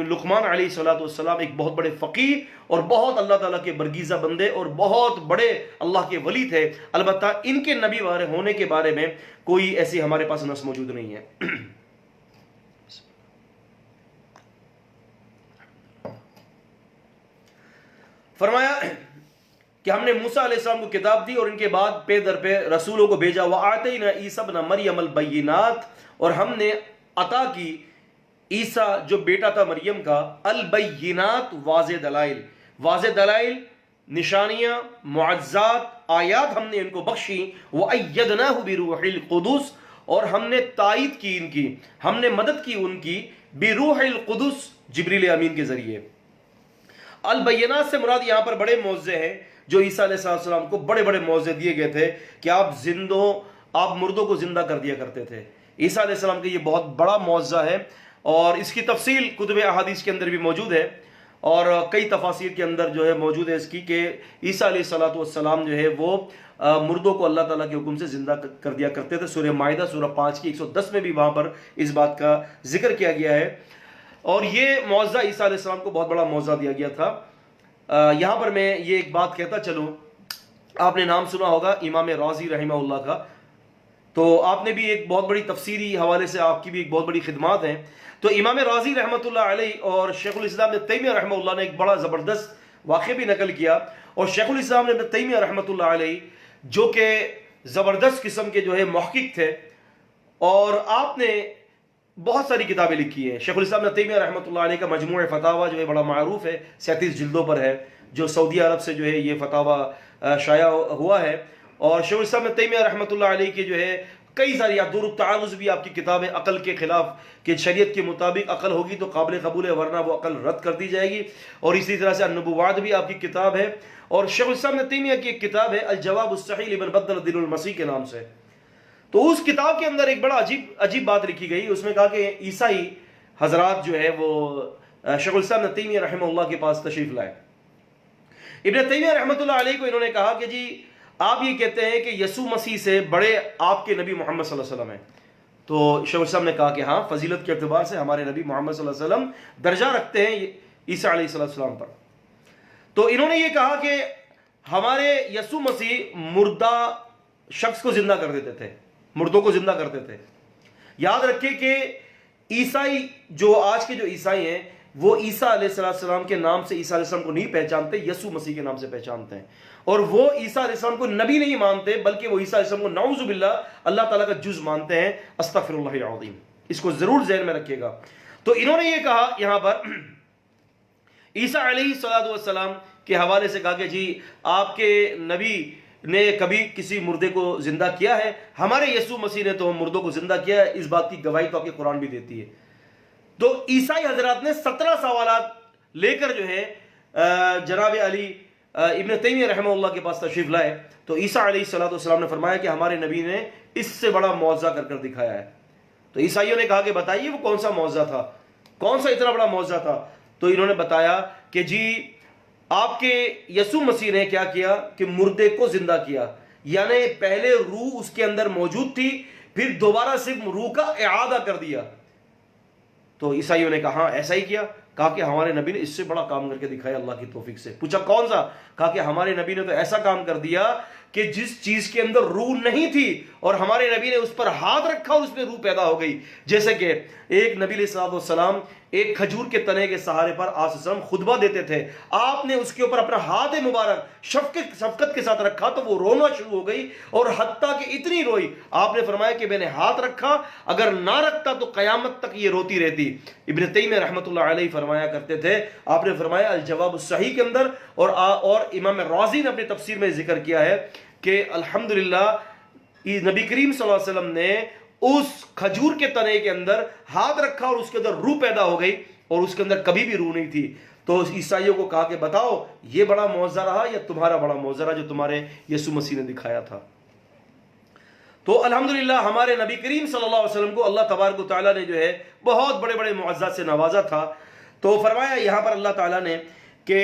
لقمان علیہ السلام ایک بہت بڑے فقیہ اور بہت اللہ تعالیٰ کے برگیزہ بندے اور بہت بڑے اللہ کے ولی تھے، البتہ ان کے نبی ہونے کے بارے میں کوئی ایسی ہمارے پاس نص موجود نہیں ہے۔ فرمایا کہ ہم نے موسیٰ علیہ السلام کو کتاب دی اور ان کے بعد پے در پہ رسولوں کو بھیجا، وَآتَيْنَا عِيسَى ابْنَ مَرْيَمَ الْبَيِّنَاتِ، اور ہم نے عطا کی عیسیٰ جو بیٹا تھا مریم کا، البینات واضح دلائل، واضح دلائل، نشانیاں، معجزات، آیات ہم نے ان کو بخشی، وَأَيَّدْنَاهُ بِرُوحِ الْقُدُسِ، اور ہم نے تائید کی ان کی، ہم نے مدد کی ان کی، بروح القدس، جبریل امین کے ذریعے۔ البینات سے مراد یہاں پر بڑے معجزے ہیں جو عیسیٰ علیہ السلام کو بڑے بڑے معجزے دیے گئے تھے کہ آپ مردوں کو زندہ کر دیا کرتے تھے۔ عیسیٰ علیہ السلام کا یہ بہت بڑا معجزہ ہے، اور اس کی تفصیل کتب احادیث کے اندر بھی موجود ہے، اور کئی تفاسیر کے اندر جو ہے موجود ہے اس کی کہ عیسیٰ علیہ السلام جو ہے وہ مردوں کو اللہ تعالیٰ کے حکم سے زندہ کر دیا کرتے تھے۔ سورہ مائدہ سورہ 5 کی 110 میں بھی وہاں پر اس بات کا ذکر کیا گیا ہے، اور یہ معجزہ عیسیٰ علیہ السلام کو بہت بڑا معجزہ دیا گیا تھا۔ یہاں پر میں یہ ایک بات کہتا چلوں، آپ نے نام سنا ہوگا امام رازی رحمہ اللہ کا، تو آپ نے بھی ایک بہت بڑی تفسیری حوالے سے آپ کی بھی ایک بہت بڑی خدمات ہیں۔ تو امام رازی رحمۃ اللہ علیہ اور شیخ الاسلام ابن تیمیہ رحمہ اللہ نے ایک بڑا زبردست واقعہ بھی نقل کیا، اور شیخ الاسلام ابن تیمیہ رحمۃ اللہ علیہ جو کہ زبردست قسم کے جو ہے محقق تھے، اور آپ نے بہت ساری کتابیں لکھی ہیں۔ شیخ الاسلام ابن تیمیہ رحمۃ اللہ علیہ کا مجموع فتاوی جو ہے بڑا معروف ہے، 37 جلدوں پر ہے، جو سعودی عرب سے جو ہے یہ فتاوی شائع ہوا ہے۔ اور شیخ الاسلام ابن تیمیہ رحمۃ اللہ علیہ کے جو ہے کئی ساری، دور التعارض بھی آپ کی کتاب ہے، عقل کے خلاف، کہ شریعت کے مطابق عقل ہوگی تو قابل قبول ہے، ورنہ وہ عقل رد کر دی جائے گی، اور اسی طرح سے النبوات بھی آپ کی کتاب ہے، اور شیخ الاسلام ابن تیمیہ کی ایک کتاب ہے الجواب الصحیح لمن بدل دین المسیح کے نام سے۔ تو اس کتاب کے اندر ایک بڑا عجیب بات لکھی گئی، اس میں کہا کہ عیسائی حضرات جو ہے وہ شیخ الاسلام ابن تیمیہ رحمہ اللہ کے پاس تشریف لائے۔ ابن تیمیہ رحمۃ اللہ علیہ کو انہوں نے کہا کہ جی آپ یہ کہتے ہیں کہ یسوع مسیح سے بڑے آپ کے نبی محمد صلی اللہ علیہ وسلم ہیں، تو شیخ الاسلام نے کہا کہ ہاں، فضیلت کے اعتبار سے ہمارے نبی محمد صلی اللہ علیہ وسلم درجہ رکھتے ہیں عیسیٰ علیہ السلام پر۔ تو انہوں نے یہ کہا کہ ہمارے یسوع مسیح مردہ شخص کو زندہ کر دیتے تھے، مردوں کو زندہ کرتے تھے۔ یاد رکھیں کہ عیسائی جو آج کے جو عیسائی ہیں وہ عیسیٰ علیہ السلام کے نام سے عیسیٰ علیہ السلام کو نہیں پہچانتے، یسوع مسیح کے نام سے پہچانتے ہیں، اور وہ عیسیٰ علیہ السلام کو نبی نہیں مانتے، بلکہ وہ عیسیٰ علیہ السلام کو نعوذ باللہ اللہ تعالیٰ کا جز مانتے ہیں، استغفر اللہ العظیم۔ اس کو ضرور ذہن میں رکھیے گا۔ تو انہوں نے یہ کہا یہاں پر عیسیٰ علیہ السلام کے حوالے سے کہا کہ جی آپ کے نبی نے کبھی کسی مردے کو زندہ کیا ہے؟ ہمارے یسوع مسیح نے تو مردوں کو زندہ کیا ہے، اس بات کی گواہی تو آپ کے قرآن بھی دیتی ہے۔ تو عیسائی حضرات نے 17 سوالات لے کر جو ہے جناب علی ابن تیمیہ رحمہ اللہ کے پاس تشریف لائے، تو عیسیٰ علیہ السلام نے فرمایا کہ ہمارے نبی نے اس سے بڑا معجزہ کر کر دکھایا ہے۔ تو عیسائیوں نے کہا کہ بتائیے وہ کون سا معجزہ تھا، کون سا اتنا بڑا معجزہ تھا؟ تو انہوں نے بتایا کہ جی آپ کے یسوع مسیح نے کیا کیا کہ مردے کو زندہ کیا، یعنی پہلے روح اس کے اندر موجود تھی، پھر دوبارہ صرف روح کا اعادہ کر دیا۔ تو عیسائیوں نے کہا ہاں ایسا ہی کیا، کہا کہ ہمارے نبی نے اس سے بڑا کام کر کے دکھایا اللہ کی توفیق سے۔ پوچھا کون سا؟ کہا کہ ہمارے نبی نے تو ایسا کام کر دیا کہ جس چیز کے اندر روح نہیں تھی اور ہمارے نبی نے اس پر ہاتھ رکھا اور اس میں روح پیدا ہو گئی۔ جیسے کہ ایک نبی علیہ السلام ایک کھجور کے تنے کے سہارے پر آسلم خطبہ دیتے تھے، آپ نے اس کے اوپر اپنا ہاتھ مبارک شفقت کے ساتھ رکھا تو وہ رونا شروع ہو گئی، اور حتیٰ کہ اتنی روئی، آپ نے فرمایا کہ میں نے ہاتھ رکھا، اگر نہ رکھتا تو قیامت تک یہ روتی رہتی۔ ابن تیمیہ رحمۃ اللہ علیہ فرمایا کرتے تھے، آپ نے فرمایا الجواب الصحیح کے اندر، اور امام رازی نے اپنی تفسیر میں ذکر کیا ہے کہ الحمدللہ نبی کریم صلی اللہ علیہ وسلم نے اس کھجور کے تنے کے اندر ہاتھ رکھا اور اس کے اندر روح پیدا ہو گئی، اور اس کے اندر کبھی بھی روح نہیں تھی. تو عیسائیوں کو کہا کہ بتاؤ یہ بڑا معجزہ رہا یا تمہارا بڑا معجزہ رہا جو تمہارے یسوع مسیح نے دکھایا تھا؟ تو الحمدللہ ہمارے نبی کریم صلی اللہ علیہ وسلم کو اللہ تبارک و تعالیٰ نے جو ہے بہت بڑے بڑے معجزات سے نوازا تھا. تو فرمایا یہاں پر اللہ تعالیٰ نے کہ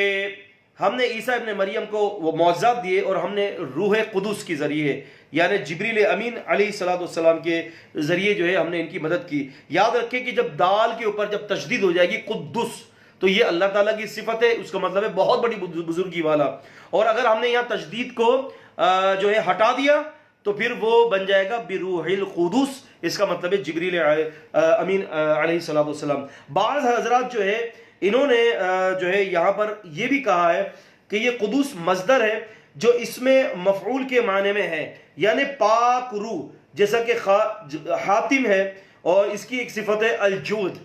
ہم نے عیسیٰ ابن مریم کو وہ معجزات دیے، اور ہم نے روح قدس کے ذریعے یعنی جبریل امین علیہ السلام کے ذریعے جو ہے ہم نے ان کی مدد کی. یاد رکھیں کہ جب دال کے اوپر جب تشدید ہو جائے گی قدس، تو یہ اللہ تعالیٰ کی صفت ہے، اس کا مطلب ہے بہت بڑی بزرگی والا. اور اگر ہم نے یہاں تشدید کو جو ہے ہٹا دیا تو پھر وہ بن جائے گا بروح القدس، اس کا مطلب ہے جبریل امین علیہ السلام. بعض حضرات جو ہے انہوں نے جو ہے یہاں پر یہ بھی کہا ہے کہ یہ قدس مصدر ہے جو اس میں مفعول کے معنی میں ہے، یعنی پاک روح، جیسا کہ حاتم ہے اور اس کی ایک صفت ہے الجود.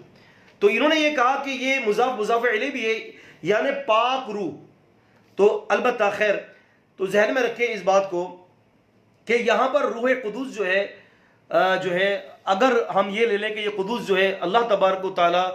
تو انہوں نے یہ کہا کہ یہ مضاف الیہ بھی ہے، یعنی پاک روح. تو البتہ خیر، تو ذہن میں رکھیں اس بات کو کہ یہاں پر روح قدس جو ہے اگر ہم یہ لے لیں کہ یہ قدس جو ہے اللہ تبارک و تعالیٰ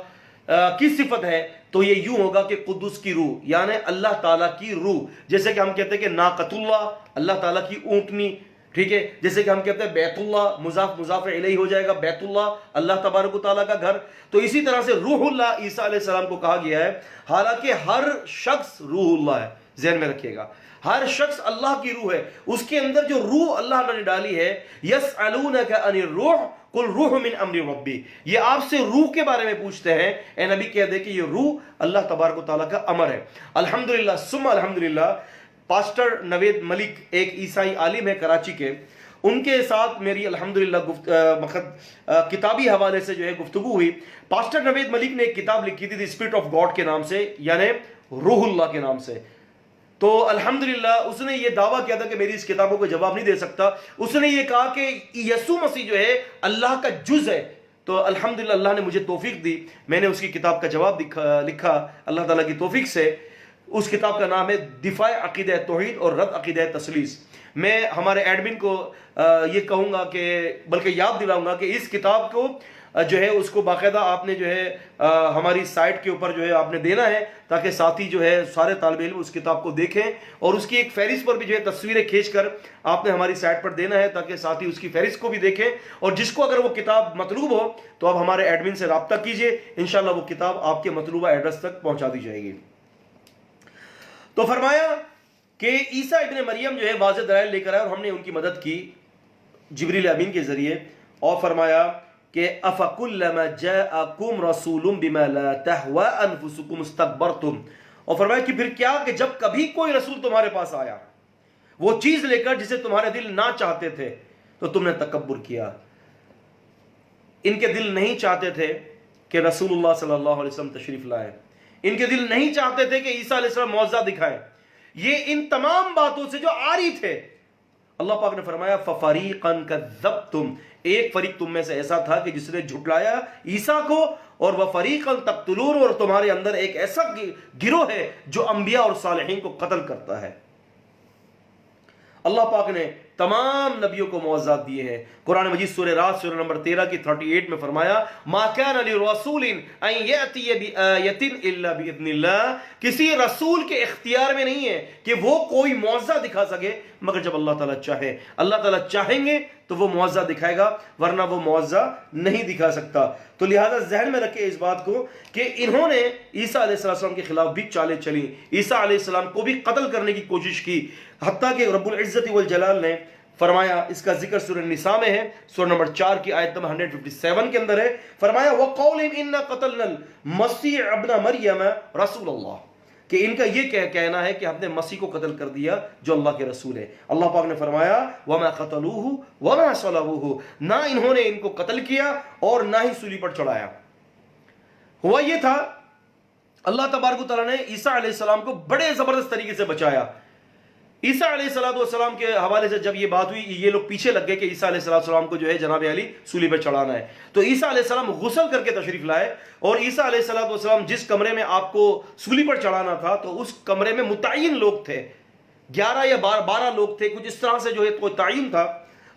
کی صفت ہے، تو یہ یوں ہوگا کہ قدس کی روح یعنی اللہ تعالیٰ کی روح. جیسے کہ ہم کہتے ہیں کہ ناقۃ اللہ، اللہ تعالیٰ کی اونٹنی، ٹھیک ہے. جیسے کہ ہم کہتے ہیں بیت اللہ، مضاف الیہ ہو جائے گا بیت اللہ، اللہ تبارک و تعالیٰ کا گھر. تو اسی طرح سے روح اللہ عیسیٰ علیہ السلام کو کہا گیا ہے، حالانکہ ہر شخص روح اللہ ہے. ذہن میں رکھیے گا، ہر شخص اللہ کی روح ہے. اس کے اندر جو روح اللہ نے ڈالی ہے، یسألونک عن الروح قل روح من امر ربی، یہ آپ سے روح کے بارے میں پوچھتے ہیں، اے نبی کہہ دے کہ یہ روح اللہ تبارک و تعالیٰ کا امر ہے. الحمدللہ ثم الحمدللہ پاسٹر نوید ملک ایک عیسائی عالم ہے کراچی کے، ان کے ساتھ میری الحمدللہ کتابی حوالے سے جو ہے گفتگو ہوئی. پاسٹر نوید ملک نے ایک کتاب لکھی تھی دی اسپرٹ آف گاڈ کے نام سے، یعنی روح اللہ کے نام سے. تو الحمدللہ اس نے یہ دعویٰ کیا تھا کہ میری اس کتابوں کو جواب نہیں دے سکتا. اس نے یہ کہا کہ یسوع مسیح جو ہے اللہ کا جز ہے. تو الحمدللہ اللہ نے مجھے توفیق دی، میں نے اس کی کتاب کا جواب لکھا اللہ تعالیٰ کی توفیق سے. اس کتاب کا نام ہے دفاع عقیدہ توحید اور رد عقیدہ تثلیث. میں ہمارے ایڈمن کو یہ کہوں گا کہ بلکہ یاد دلاؤں گا کہ اس کتاب کو جو ہے اس کو باقاعدہ آپ نے جو ہے ہماری سائٹ کے اوپر جو ہے آپ نے دینا ہے، تاکہ ساتھی جو ہے سارے طالب علم اس کتاب کو دیکھیں، اور اس کی ایک فہرست پر بھی جو ہے تصویریں کھینچ کر آپ نے ہماری سائٹ پر دینا ہے، تاکہ ساتھی اس کی فہرست کو بھی دیکھیں. اور جس کو اگر وہ کتاب مطلوب ہو تو آپ ہمارے ایڈمن سے رابطہ کیجئے، انشاءاللہ وہ کتاب آپ کے مطلوبہ ایڈریس تک پہنچا دی جائے گی. تو فرمایا کہ عیسیٰ ابن مریم جو ہے واضح دلائل لے کر آئے اور ہم نے ان کی مدد کی جبریل امین کے ذریعے. اور فرمایا کہ افکلما جاءکم رسول بما لا تهوى انفسکم استکبرتم، اور فرمایا کہ پھر کیا کہ جب کبھی کوئی رسول تمہارے پاس آیا وہ چیز لے کر جسے تمہارے دل نہ چاہتے تھے تو تم نے تکبر کیا. ان کے دل نہیں چاہتے تھے کہ رسول اللہ صلی اللہ علیہ وسلم تشریف لائے، ان کے دل نہیں چاہتے تھے کہ عیسیٰ علیہ السلام معجزہ دکھائے. یہ ان تمام باتوں سے جو عاری تھے، اللہ پاک نے فرمایا فَفَرِيقًا كَذَّبْتُمْ، ایک فریق تم میں سے ایسا تھا کہ جس نے جھٹلایا عیسیٰ کو، اور وَفَرِيقًا تَقْتُلُونَ، اور تمہارے اندر ایک ایسا گروہ ہے جو انبیاء اور صالحین کو قتل کرتا ہے. اللہ پاک نے تمام نبیوں کو معجزات دیے ہیں. قرآن مجید سورہ رات سورہ نمبر 13 کی 38 میں فرمایا ما کان لرسول ان یاتی بآیۃ الا باذن اللہ، کسی رسول کے اختیار میں نہیں ہے کہ وہ کوئی معجزہ دکھا سکے مگر جب اللہ تعالیٰ چاہے. اللہ تعالیٰ چاہیں گے تو وہ معجزہ دکھائے گا، ورنہ وہ معجزہ نہیں دکھا سکتا. تو لہذا ذہن میں رکھے اس بات کو کہ انہوں نے عیسیٰ علیہ السلام کے خلاف بھی چالیں چلی، عیسیٰ علیہ السلام کو بھی قتل کرنے کی کوشش کی، حتیٰ کہ رب العزت والجلال نے فرمایا، اس کا ذکر سورہ النساء میں ہے، سورہ نمبر 4 کی آیت نمبر 157 کے اندر ہے. فرمایا وَقَوْلِهِمْ إِنَّا قَتَلْنَا الْمَسِيحَ ابْنَ مَرْيَمَ رَسُولَ اللَّهِ، کہ ان کا یہ کہنا ہے کہ ہم نے مسیح کو قتل کر دیا جو اللہ کے رسول ہے. اللہ پاک نے فرمایا وَمَا قَتَلُوهُ وَمَا صَلَبُوهُ، نہ انہوں نے ان کو قتل کیا اور نہ ہی سولی پر چڑھایا. ہوا یہ تھا اللہ تبارک و تعالیٰ نے عیسیٰ علیہ السلام کو بڑے زبردست طریقے سے بچایا. عیسیٰ علیہ السلام کے حوالے سے جب یہ بات ہوئی، یہ لوگ پیچھے لگ گئے کہ عیسیٰ علیہ السلام کو جو ہے جناب علی سولی پہ چڑھانا ہے. تو عیسیٰ علیہ السلام غسل کر کے تشریف لائے، اور عیسیٰ علیہ السلام جس کمرے میں آپ کو سولی پر چڑھانا تھا تو اس کمرے میں متعین لوگ تھے، 11 یا 12 لوگ تھے، کچھ اس طرح سے جو ہے کوئی تعین تھا.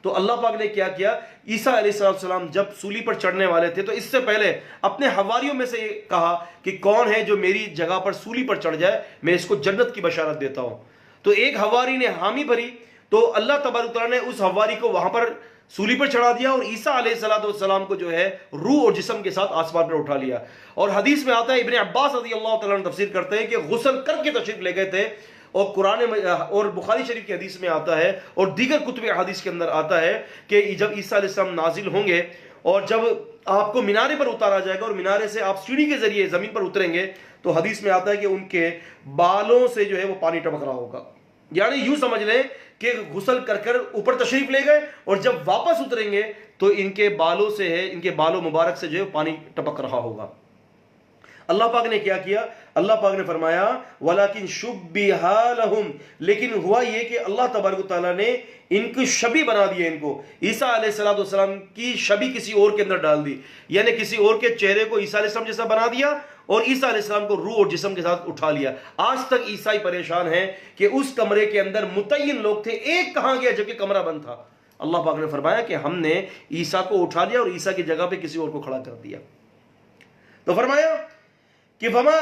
تو اللہ پاک نے کیا کیا، عیسیٰ علیہ السلام جب سولی پر چڑھنے والے تھے تو اس سے پہلے اپنے حواریوں میں سے یہ کہا کہ کون ہے جو میری جگہ پر سولی پر چڑھ جائے، میں اس کو جنت کی بشارت دیتا ہوں۔ تو ایک حواری نے حامی بھری تو اللہ تبارک تعالیٰ نے اس حواری کو وہاں پر سولی پر چڑھا دیا، اور عیسیٰ علیہ السلام کو جو ہے روح اور جسم کے ساتھ آسمان پر اٹھا لیا۔ اور حدیث میں آتا ہے، ابن عباس رضی اللہ تعالیٰ عنہ تفسیر کرتے ہیں کہ غسل کر کے تشریف لے گئے تھے، اور قرآن اور بخاری شریف کی حدیث میں آتا ہے اور دیگر کتب حدیث کے اندر آتا ہے کہ جب عیسیٰ علیہ السلام نازل ہوں گے اور جب آپ کو مینارے پر اتارا جائے گا اور مینارے سے آپ سیڑھی کے ذریعے زمین پر اتریں گے تو حدیث میں آتا ہے کہ ان کے بالوں سے جو ہے وہ پانی ٹپک رہا ہوگا۔ یعنی یوں سمجھ لیں کہ غسل کر کر اوپر تشریف لے گئے اور جب واپس اتریں گے تو ان کے بالوں سے ہے، ان کے بالوں مبارک سے جو ہے پانی ٹپک رہا ہوگا۔ اللہ پاک نے کیا کیا؟ اللہ پاک نے فرمایا وَلَكِنْ شُبِّهَ لَهُمْ، لیکن ہوا یہ کہ اللہ تبارک و تعالیٰ نے ان کو شبیہ بنا دیا، ان کو عیسیٰ علیہ السلام کی شبیہ کسی اور کے اندر ڈال دی، یعنی کسی اور کے چہرے کو عیسیٰ علیہ السلام جیسا بنا دیا اور عیسیٰ علیہ السلام کو روح اور جسم کے ساتھ اٹھا لیا۔ آج تک عیسائی پریشان ہیں کہ اس کمرے کے اندر متعین لوگ تھے، ایک کہاں گیا جبکہ کمرہ بند تھا۔ اللہ پاک نے فرمایا کہ ہم نے عیسیٰ کو اٹھا لیا اور عیسیٰ کی جگہ پہ کسی اور کو کھڑا کر دیا۔ تو فرمایا کہ وما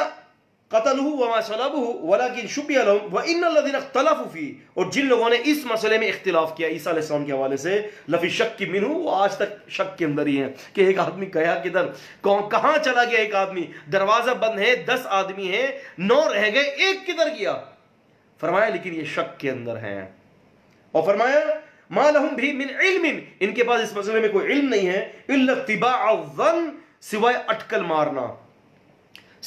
قتلہ وما صلبہ ولکن شبہ لہم وان الذین اختلفوا فیہ، اور جن لوگوں نے اس مسئلے میں اختلاف کیا عیسیٰ علیہ السلام کے حوالے سے، لفی شک منہ، وہ آج تک شک کے اندر ہی ہیں کہ ایک آدمی گیا کدھر، کہاں چلا گیا ایک آدمی، دروازہ بند ہے، 10 آدمی ہیں، 9 رہ گئے، ایک کدھر گیا؟ فرمایا لیکن یہ شک کے اندر ہیں۔ اور فرمایا ما لہم بھی من علم، ان کے پاس اس مسئلے میں کوئی علم نہیں ہے، الا اتباع الظن، سوائے اٹکل مارنا،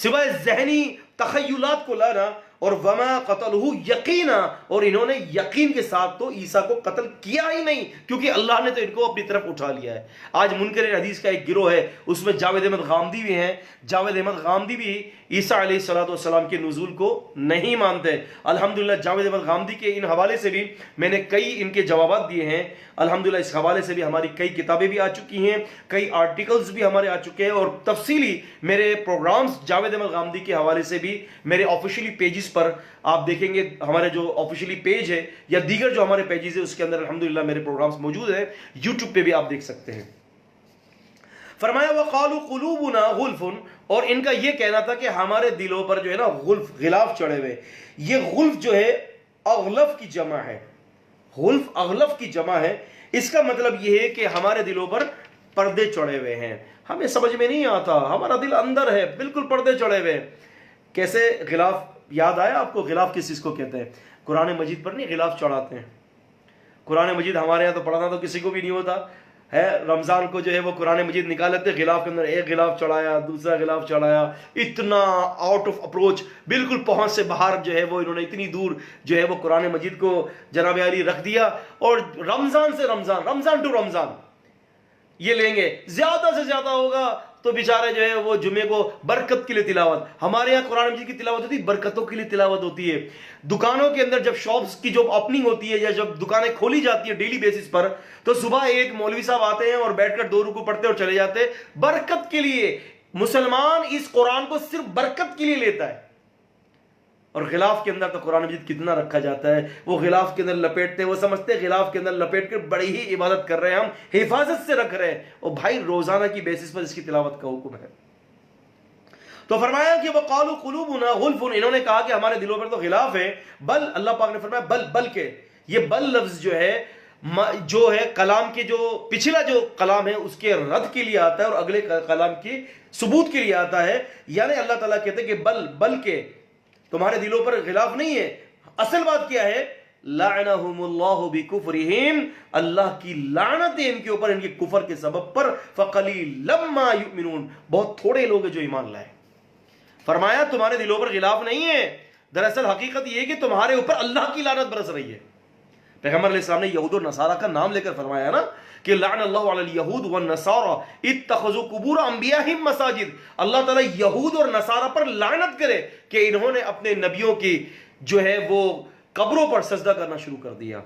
سوائے ذہنی تخیلات کو لانا، اور وما قتلہ یقینا، اور انہوں نے یقین کے ساتھ تو عیسیٰ کو قتل کیا ہی نہیں، کیونکہ اللہ نے تو ان کو اپنی طرف اٹھا لیا ہے۔ آج منکر حدیث کا ایک گروہ ہے، اس میں جاوید احمد غامدی بھی ہیں، جاوید احمد غامدی بھی عیسیٰ علیہ السلام کے نزول کو نہیں مانتے۔ الحمدللہ جاوید احمد غامدی کے ان حوالے سے بھی میں نے کئی ان کے جوابات دیے ہیں، الحمدللہ اس حوالے سے بھی ہماری کئی کتابیں بھی آ چکی ہیں، کئی آرٹیکلز بھی ہمارے آ چکے ہیں، اور تفصیلی میرے پروگرامز جاوید احمد غامدی کے حوالے سے بھی میرے آفیشیلی پیجز پر آپ دیکھیں گے، ہمارے جو آفیشیلی پیج ہے یا دیگر جو ہمارے پیجز ہیں اس کے اندر الحمدللہ میرے پروگرامز موجود ہیں، یوٹیوب پہ بھی آپ دیکھ سکتے ہیں۔ فرمایا وَقَالُوا قُلُوبُنَا غُلْفٌ، اور ان کا یہ کہنا تھا کہ ہمارے دلوں پر جو ہے نا غلاف چڑھے ہوئے۔ یہ غلف جو ہے اغلف کی جمع ہے، غلف اغلف کی جمع ہے، اس کا مطلب یہ ہے کہ ہمارے دلوں پر پردے چڑھے ہوئے ہیں۔ ہمیں سمجھ میں نہیں آتا، ہمارا دل اندر ہے، بالکل پردے چڑھے ہوئے۔ کیسے غلاف یاد آیا آپ کو؟ غلاف کس چیز کو کہتے ہیں؟ قرآن مجید پر نہیں غلاف چڑھاتے ہیں؟ قرآن مجید ہمارے یہاں تو پڑھنا تو کسی کو بھی نہیں ہوتا ہے، رمضان کو جو ہے وہ قرآن مجید نکال لیتے، غلاف کے اندر ایک غلاف چڑھایا، دوسرا غلاف چڑھایا، اتنا آؤٹ آف اپروچ، بالکل پہنچ سے باہر جو ہے وہ انہوں نے اتنی دور جو ہے وہ قرآن مجید کو جناب علی رکھ دیا، اور رمضان سے رمضان ٹو رمضان یہ لیں گے، زیادہ سے زیادہ ہوگا تو بیچارے جو ہے وہ جمعے کو برکت کے لیے تلاوت۔ ہمارے یہاں قرآن مجید کی تلاوت ہوتی ہے، برکتوں کے لیے تلاوت ہوتی ہے۔ دکانوں کے اندر جب شاپس کی جو اوپننگ ہوتی ہے یا جب دکانیں کھولی جاتی ہیں ڈیلی بیسس پر، تو صبح ایک مولوی صاحب آتے ہیں اور بیٹھ کر 2 رکوع پڑھتے اور چلے جاتے، برکت کے لیے۔ مسلمان اس قرآن کو صرف برکت کے لیے لیتا ہے، اور غلاف کے اندر تو قرآن مجید کتنا رکھا جاتا ہے، وہ غلاف کے اندر لپیٹتے ہیں، وہ سمجھتے ہیں غلاف کے اندر لپیٹ کر بڑی ہی عبادت کر رہے ہیں، ہم حفاظت سے رکھ رہے ہیں، اور بھائی روزانہ کی بیسس پر اس کی تلاوت کا حکم ہے۔ تو فرمایا کہ وَقَالُوا قُلُوبُنَا غُلْفٌ، انہوں نے کہا کہ ہمارے دلوں پر تو غلاف ہے، بل اللہ پاک نے فرمایا بلکہ یہ بل لفظ جو ہے کلام کے جو پچھلا جو کلام ہے اس کے رد کے لیے آتا ہے اور اگلے کلام کی ثبوت کے لیے آتا ہے، یعنی اللہ تعالیٰ کہتے ہیں کہ بلکہ تمہارے دلوں پر غلاف نہیں ہے، اصل بات کیا ہے؟ لعنہم اللہ بکفرہم، اللہ کی لعنت ہے ان کے اوپر ان کے کفر کے سبب پر، فقلیلا ما یؤمنون، بہت تھوڑے لوگ ہیں جو ایمان لائے۔ فرمایا تمہارے دلوں پر غلاف نہیں ہے، دراصل حقیقت یہ ہے کہ تمہارے اوپر اللہ کی لعنت برس رہی ہے۔ پیغمبر علیہ السلام نے یہود اور نصارہ کا نام لے کر فرمایا نا کہ لعن اللہ علی الیہود والنصارى اتخذوا قبور انبیاءہم مساجد، اللہ تعالیٰ یہود اور نصارہ پر لعنت کرے کہ انہوں نے اپنے نبیوں کی جو ہے وہ قبروں پر سجدہ کرنا شروع کر دیا۔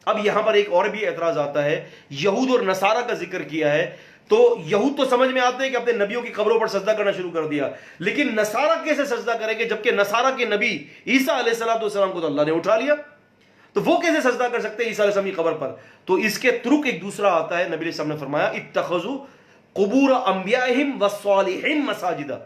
اب یہاں پر ایک اور بھی اعتراض آتا ہے، یہود اور نصارہ کا ذکر کیا ہے تو یہود تو سمجھ میں آتے ہیں کہ اپنے نبیوں کی قبروں پر سجدہ کرنا شروع کر دیا، لیکن نصارہ کیسے سجدہ کریں گے جبکہ نصارہ کے نبی عیسیٰ علیہ السلام کو تو اللہ نے اٹھا لیا۔ تو وہ کیسے سجدہ کر سکتے ہیں عیسیٰ علیہ السلام کی قبر پر؟ تو اس کے ترک ایک دوسرا آتا ہے، نبی علیہ السلام نے فرمایا اتخذوا قبور انبیائہم والصالحین مساجدہ،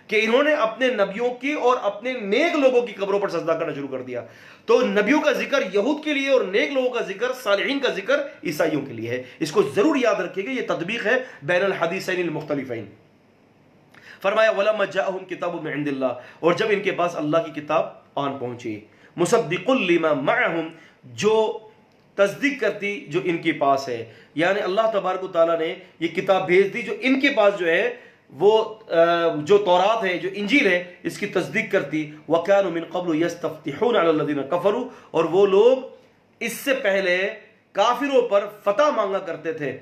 کہ انہوں نے اپنے نبیوں کی اور اپنے نیک لوگوں کی قبروں پر سجدہ کرنا شروع کر دیا۔ تو نبیوں کا ذکر یہود کے لیے اور نیک لوگوں کا ذکر، صالحین کا ذکر عیسائیوں کے لیے ہے۔ اس کو ضرور یاد رکھیے گا، یہ تطبیق ہے بین الحدیثین المختلفین۔ فرمایا وَلَمَّا جَاءَهُمْ كِتَابٌ مِّن عِندِ اللَّهِ، اور جب ان کے پاس اللہ کی کتاب آن پہنچی، مُصَدِّقٌ لِمَا مَعَهُمْ، جو تصدیق کرتی جو ان کے پاس ہے، یعنی اللہ تبارک و تعالیٰ نے یہ کتاب بھیج دی جو ان کے پاس جو ہے، وہ جو تورات ہے، جو انجیل ہے، اس کی تصدیق کرتی۔ وَكَانُوا مِن قَبْلُ يَسْتَفْتِحُونَ عَلَى الَّذِينَ كَفَرُوا، اور وہ لوگ اس سے پہلے کافروں پر فتح مانگا کرتے تھے۔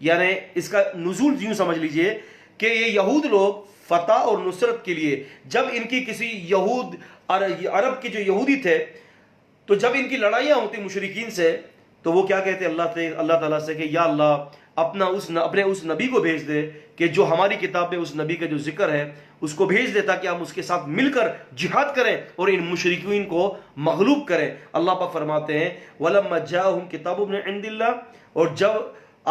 یعنی اس کا نزول یوں سمجھ لیجئے کہ یہ یہود لوگ فتح اور نصرت کے لیے، جب ان کی کسی یہود عرب کے جو یہودی تھے، تو جب ان کی لڑائیاں ہوتی مشرکین سے، تو وہ کیا کہتے اللہ تعالیٰ سے کہ یا اللہ اپنے اس نبی کو بھیج دے کہ جو ہماری کتاب میں اس نبی کا جو ذکر ہے اس کو بھیج دے، تاکہ ہم اس کے ساتھ مل کر جہاد کریں اور ان مشرکین کو مغلوب کریں۔ اللہ پاک فرماتے ہیں وَلَمَّا جَاءَهُمْ كِتَابٌ مِّن عِندِ اللَّهِ، اور جب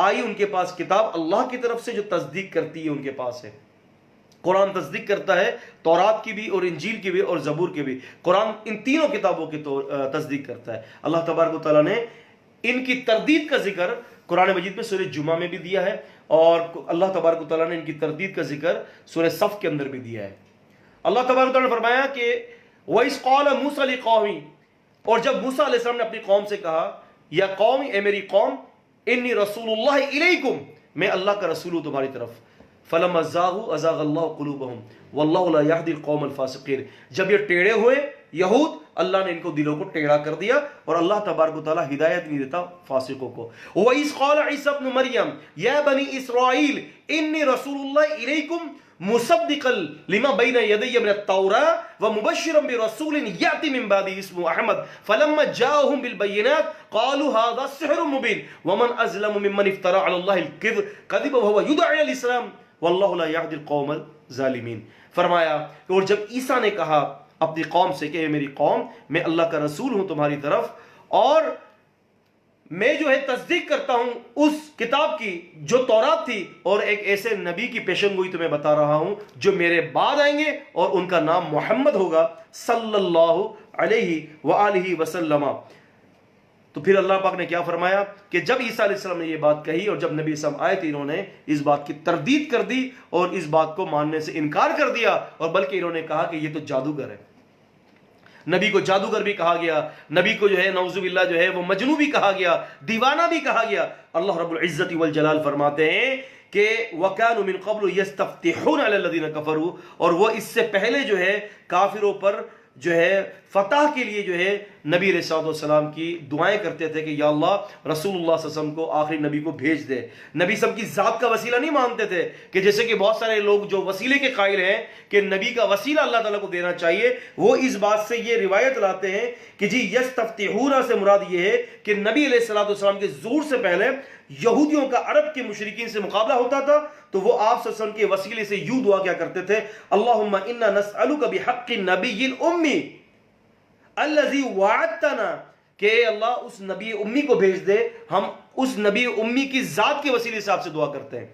آئی ان کے پاس کتاب اللہ کی طرف سے جو تصدیق کرتی ہے، ان کے پاس ہے۔ قرآن تصدیق کرتا ہے تورات کی بھی اور انجیل کی بھی اور زبور کی بھی، قرآن ان تینوں کتابوں کی تصدیق کرتا ہے۔ اللہ تبارک و تعالیٰ نے ان کی تردید کا ذکر قرآن مجید میں سورہ جمعہ میں بھی دیا ہے، اور اللہ تبارک و تعالیٰ نے ان کی تردید کا ذکر سورہ صف کے اندر بھی دیا ہے۔ اللہ تبارک و تعالیٰ نے فرمایا کہ وَإِذْ قَالَ مُوسَىٰ لِقَوْمِهِ، اور جب موسیٰ علیہ السلام نے اپنی قوم سے کہا یا قوم، اے میری قوم، انی رسول اللہ الیکم، میں اللہ کا رسول ہوں تمہاری طرف، فَلَمَّا زَاغُوا أَزَاغَ اللَّهُ قُلُوبَهُمْ وَاللَّهُ لَا يَهْدِي الْقَوْمَ الْفَاسِقِينَ، جب یہ ٹیڑے ہوئے یہود، اللہ نے ان کو دلوں کو ٹیڑھا کر دیا، اور اللہ تبارک و تعالیٰ ہدایت نہیں دیتا فاسقوں کو۔ وَإِذْ قَالَ عِيسَى ابْنُ مَرْيَمَ يَا بَنِي إِسْرَائِيلَ إِنِّي رَسُولُ اللَّهِ إِلَيْكُمْ مُصَدِّقًا لِمَا بَيْنَ يَدَيَّ مِنَ التَّوْرَاةِ وَمُبَشِّرًا بِرَسُولٍ يَأْتِي مِن بَعْدِهِ اسْمُهُ أَحْمَدُ فَلَمَّا جَاءَهُم بِالْبَيِّنَاتِ قَالُوا هَذَا سِحْرٌ مُبِينٌ وَمَنْ أَظْلَمُ مِمَّنِ افْتَرَىٰ عَلَى اللَّهِ الْكَذِبَ وَهُوَ يُدْعِي إِلَى الْإِسْلَامِ وَاللَّهُ لَا يَهْدِي الْقَوْمَ الظَّالِمِينَ۔ فرمایا اور جب عیسیٰ نے کہا اپنی قوم سے کہ اے میری قوم، میں اللہ کا رسول ہوں تمہاری طرف، اور میں جو ہے تصدیق کرتا ہوں اس کتاب کی جو تورات تھی، اور ایک ایسے نبی کی پیشن گوئی تمہیں بتا رہا ہوں جو میرے بعد آئیں گے، اور ان کا نام محمد ہوگا صلی اللہ علیہ وآلہ وسلم۔ تو پھر اللہ پاک نے کیا فرمایا کہ جب عیسیٰ علیہ السلام نے یہ بات کہی اور جب نبی صلی اللہ علیہ وسلم آئے تھے، انہوں نے اس بات کی تردید کر دی اور اس بات کو ماننے سے انکار کر دیا، اور بلکہ انہوں نے کہا کہ یہ تو جادوگر ہے۔ نبی کو جادوگر بھی کہا گیا، نبی کو جو ہے نعوذ باللہ جو ہے وہ مجنون بھی کہا گیا، دیوانہ بھی کہا گیا۔ اللہ رب العزت والجلال فرماتے ہیں کہ وَكَانُوا مِن قَبْلُ يَسْتَفْتِحُونَ عَلَى الَّذِينَ كَفَرُوا، اور وہ اس سے پہلے جو ہے کافروں پر جو ہے فتح کے لیے جو ہے نبی علیہ السلام کی دعائیں کرتے تھے کہ یا اللہ رسول اللہ صلی اللہ علیہ وسلم کو، آخری نبی کو بھیج دے۔ نبی سب کی ذات کا وسیلہ نہیں مانتے تھے، کہ جیسے کہ بہت سارے لوگ جو وسیلے کے قائل ہیں کہ نبی کا وسیلہ اللہ تعالیٰ کو دینا چاہیے، وہ اس بات سے یہ روایت لاتے ہیں کہ جی یستفتحون سے مراد یہ ہے کہ نبی علیہ السلام کے ظہور سے پہلے یہودیوں کا عرب کے مشرکین سے مقابلہ ہوتا تھا، تو وہ آپ صلی اللہ علیہ وسلم کے وسیلے سے یوں دعا کیا کرتے تھے اللہم انا نسألک بحق النبی الامی الذی وعدتنا، کہ اے اللہ اس نبی امی کو بھیج دے، ہم اس نبی امی کی ذات کے وسیلے سے آپ سے دعا کرتے ہیں۔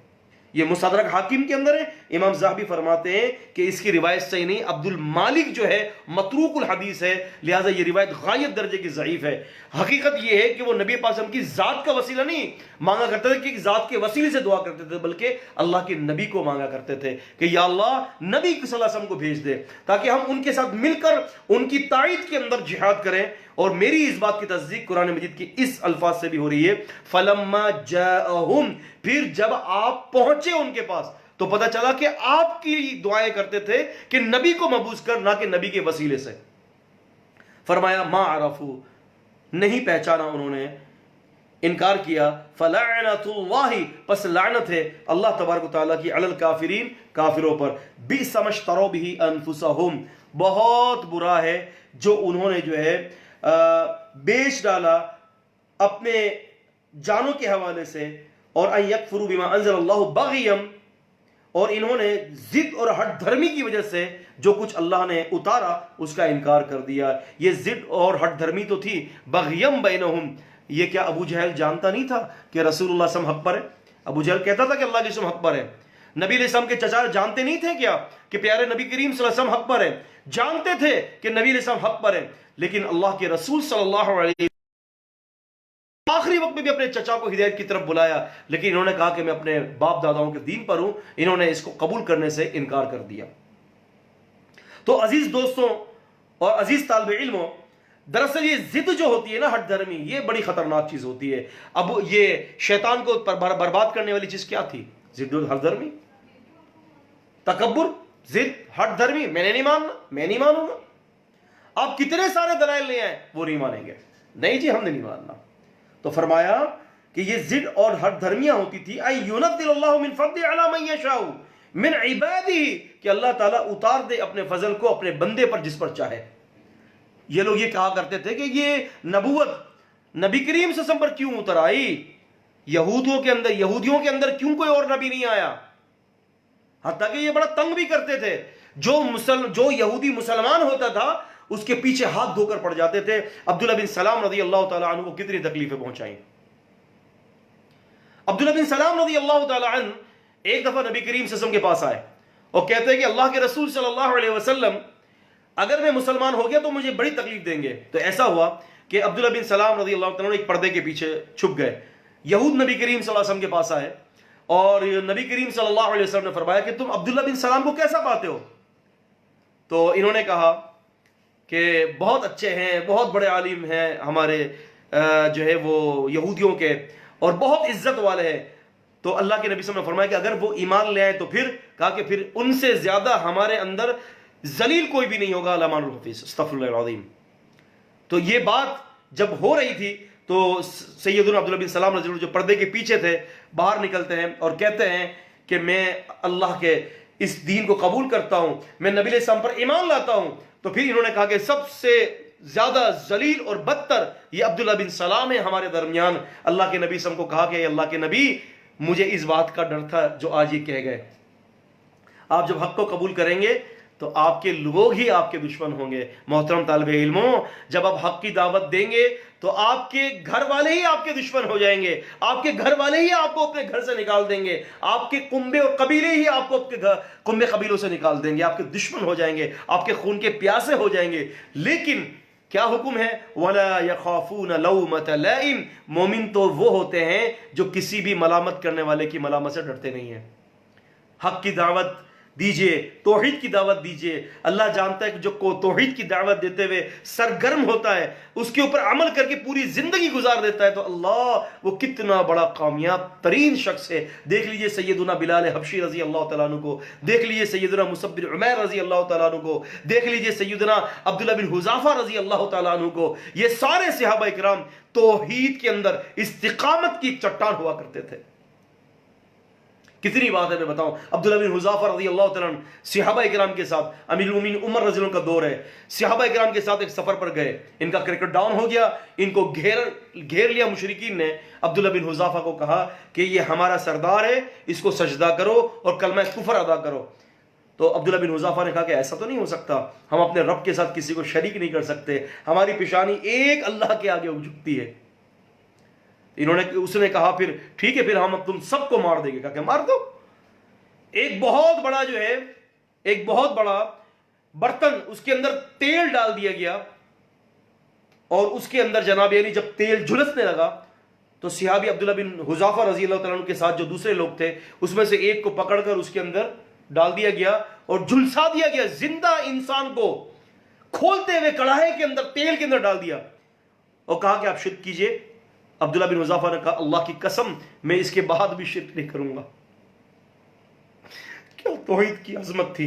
یہ مستدرک حاکم کے اندر ہے۔ امام ذہبی فرماتے ہیں کہ اس کی روایت صحیح نہیں، عبد المالک جو ہے متروک الحدیث ہے، لہٰذا یہ روایت غایت درجے کی ضعیف ہے۔ حقیقت یہ ہے کہ وہ نبی پاک کی ذات کا وسیلہ نہیں مانگا کرتے تھے کہ ذات کے وسیلے سے دعا کرتے تھے، بلکہ اللہ کے نبی کو مانگا کرتے تھے کہ یا اللہ نبی صلی اللہ علیہ وسلم کو بھیج دے، تاکہ ہم ان کے ساتھ مل کر ان کی تائید کے اندر جہاد کریں۔ اور میری اس بات کی تصدیق قرآن مجید کی اس الفاظ سے بھی ہو رہی ہے فَلَمَّا جَاءَهُمْ، پھر جب آپ پہنچے ان کے پاس تو پتہ چلا کہ آپ کی دعائیں کرتے تھے کہ نبی کو مبعوث کر، نہ کہ نبی کے وسیلے سے۔ فرمایا ما عرفو، نہیں پہچانا انہوں نے، انکار کیا، فلعنت اللہ، پس لعنت ہے اللہ تبارک و تعالیٰ کی علی الکافرین، کافروں پر، بئس ما اشتروا بہ انفسہم، بہت برا ہے جو انہوں نے جو ہے بیچ ڈالا اپنے جانوں کے حوالے سے، اور ان یکفروا بما انزل اللہ بغیم، اور انہوں نے ضد اور ہٹ دھرمی کی وجہ سے جو کچھ اللہ نے اتارا اس کا انکار کر دیا. یہ ضد اور ہٹ دھرمی تو تھی بغیم بینہم. یہ کیا ابو جہل جانتا نہیں تھا کہ رسول اللہ صلی اللہ علیہ وسلم حق پر ہے؟ ابو جہل کہتا تھا کہ اللہ کے رسول حق پر ہے. نبی علیہ السلام کے چچا جانتے نہیں تھے کیا کہ پیارے نبی کریم صلی اللہ علیہ وسلم حق پر ہے؟ جانتے تھے کہ نبی علیہ السلام حق پر ہے، لیکن اللہ کے رسول صلی اللہ علیہ آخری وقت میں بھی اپنے چچا کو ہدایت کی طرف بلایا، لیکن انہوں نے کہا کہ میں اپنے باپ داداؤں کے دین پر ہوں. انہوں نے اس کو قبول کرنے سے انکار کر دیا. تو عزیز دوستوں اور عزیز طالب علموں، دراصل یہ ضد جو ہوتی ہے نا، ہٹ دھرمی، یہ بڑی خطرناک چیز ہوتی ہے. اب یہ شیطان کو برباد کرنے والی چیز کیا تھی؟ ضد اور ہٹ دھرمی، تکبر، ضد، ہٹ دھرمی. میں نے نہیں ماننا، میں نہیں مانوں گا. آپ کتنے سارے دلائل لے آئے، وہ نہیں مانیں گے. نہیں جی ہم نے نہیں ماننا. تو فرمایا کہ یہ ضد اور ہٹ دھرمیاں ہوتی تھی. اَن يُنَزِّلَ اللَّهُ مِن فَضْلِهِ عَلَى مَن يَشَاءُ مِنْ عِبَادِهِ، کہ اللہ تعالیٰ اتار دے اپنے فضل کو اپنے بندے پر جس پر چاہے. یہ لوگ یہ کہا کرتے تھے کہ یہ نبوت نبی کریم صلی اللہ علیہ وسلم پر کیوں اتر آئی؟ یہودیوں کے اندر کیوں کوئی اور نبی نہیں آیا؟ حتیٰ کہ یہ بڑا تنگ بھی کرتے تھے. جو یہودی مسلمان ہوتا تھا اس کے پیچھے ہاتھ دھو کر پڑ جاتے تھے. عبداللہ بن سلام رضی اللہ تعالیٰ عنہ کو کتنی تکلیفیں پہنچائیں. عبداللہ بن سلام رضی اللہ تعالیٰ عنہ ایک دفعہ نبی کریم صلی اللہ علیہ وسلم کے پاس آئے اور کہتے ہیں کہ اللہ کے رسول صلی اللہ علیہ وسلم اگر میں مسلمان ہو گیا تو مجھے بڑی تکلیف دیں گے. تو ایسا ہوا کہ عبداللہ بن سلام رضی اللہ تعالیٰ عنہ ایک پردے کے پیچھے چھپ گئے. یہود نبی کریم صلی اللہ علیہ وسلم کے پاس آئے اور نبی کریم صلی اللہ علیہ وسلم نے فرمایا کہ تم عبداللہ بن سلام کو کیسا پاتے ہو؟ تو انہوں نے کہا کہ بہت اچھے ہیں، بہت بڑے عالم ہیں ہمارے جو ہے وہ یہودیوں کے، اور بہت عزت والے ہیں. تو اللہ کے نبی صلی اللہ علیہ وسلم نے فرمایا کہ اگر وہ ایمان لے آئے تو پھر کہا کہ پھر ان سے زیادہ ہمارے اندر ذلیل کوئی بھی نہیں ہوگا. لامان الحفیظ، استغفر اللہ العظیم. تو یہ بات جب ہو رہی تھی تو سیدنا عبداللہ بن سلام رضی اللہ جو پردے کے پیچھے تھے باہر نکلتے ہیں اور کہتے ہیں کہ میں اللہ کے اس دین کو قبول کرتا ہوں، میں نبی علیہ السلام پر ایمان لاتا ہوں. تو پھر انہوں نے کہا کہ سب سے زیادہ ذلیل اور بدتر یہ عبداللہ بن سلام ہے ہمارے درمیان. اللہ کے نبی صلی اللہ علیہ وسلم کو کہا کہ اللہ کے نبی مجھے اس بات کا ڈر تھا جو آج یہ کہہ گئے. آپ جب حق کو قبول کریں گے تو آپ کے لوگ ہی آپ کے دشمن ہوں گے. محترم طالب علموں، جب آپ حق کی دعوت دیں گے تو آپ کے گھر والے ہی آپ کے دشمن ہو جائیں گے. آپ کے گھر والے ہی آپ کو اپنے گھر سے نکال دیں گے. آپ کے کنبے اور قبیلے ہی آپ کو اپنے کنبے قبیلوں سے نکال دیں گے. آپ کے دشمن ہو جائیں گے، آپ کے خون کے پیاسے ہو جائیں گے. لیکن کیا حکم ہے؟ وَلَا يَخَافُونَ لَوْمَةَ لَائِمٍ. مومن تو وہ ہوتے ہیں جو کسی بھی ملامت کرنے والے کی ملامت سے ڈرتے نہیں ہیں. حق کی دعوت دیجئے، توحید کی دعوت دیجئے. اللہ جانتا ہے کہ جو کو توحید کی دعوت دیتے ہوئے سرگرم ہوتا ہے، اس کے اوپر عمل کر کے پوری زندگی گزار دیتا ہے، تو اللہ وہ کتنا بڑا کامیاب ترین شخص ہے. دیکھ لیجئے سیدنا بلال حبشی رضی اللہ تعالیٰ عنہ کو، دیکھ لیجئے سیدنا مصعب بن عمیر رضی اللہ تعالیٰ عنہ کو، دیکھ لیجئے سیدنا عبداللہ بن حذافہ رضی اللہ تعالیٰ عنہ کو. یہ سارے صحابہ اکرام توحید کے اندر استقامت کی چٹان ہوا کرتے تھے. کتنی بات ہے میں بتاؤں. عبداللہ بن حذافہ رضی اللہ تعالیٰ عنہ صحابہ اکرام کے ساتھ، امیر المومنین عمر رضی اللہ عنہ کا دور ہے، صحابہ اکرام کے ساتھ ایک سفر پر گئے. ان کا کرکٹ ڈاؤن ہو گیا، ان کو گھیر لیا مشرکین نے. عبداللہ بن حذافہ کو کہا کہ یہ ہمارا سردار ہے، اس کو سجدہ کرو اور کلمہ کفر ادا کرو. تو عبداللہ بن حذافہ نے کہا کہ ایسا تو نہیں ہو سکتا، ہم اپنے رب کے ساتھ کسی کو شریک نہیں کر سکتے، ہماری پیشانی ایک اللہ کے آگے جھکتی ہے. اس نے کہا پھر ٹھیک ہے، پھر ہم اب تم سب کو مار دیں گے. کہا کہ مار دو. ایک بہت بڑا جو ہے ایک بہت بڑا برتن، اس کے اندر تیل ڈال دیا گیا اور اس کے اندر جناب یعنی جب تیل جھلسنے لگا تو صحابی عبداللہ بن حذافہ رضی اللہ تعالیٰ عنہ کے ساتھ جو دوسرے لوگ تھے اس میں سے ایک کو پکڑ کر اس کے اندر ڈال دیا گیا اور جھلسا دیا گیا. زندہ انسان کو کھولتے ہوئے کڑاہے کے اندر تیل کے اندر ڈال دیا اور کہا کہ آپ شرک کیجئے. عبداللہ بن حذافہ نے کہا اللہ کی قسم میں اس کے بعد بھی شرک نہیں کروں گا. کیا توحید کی عظمت تھی،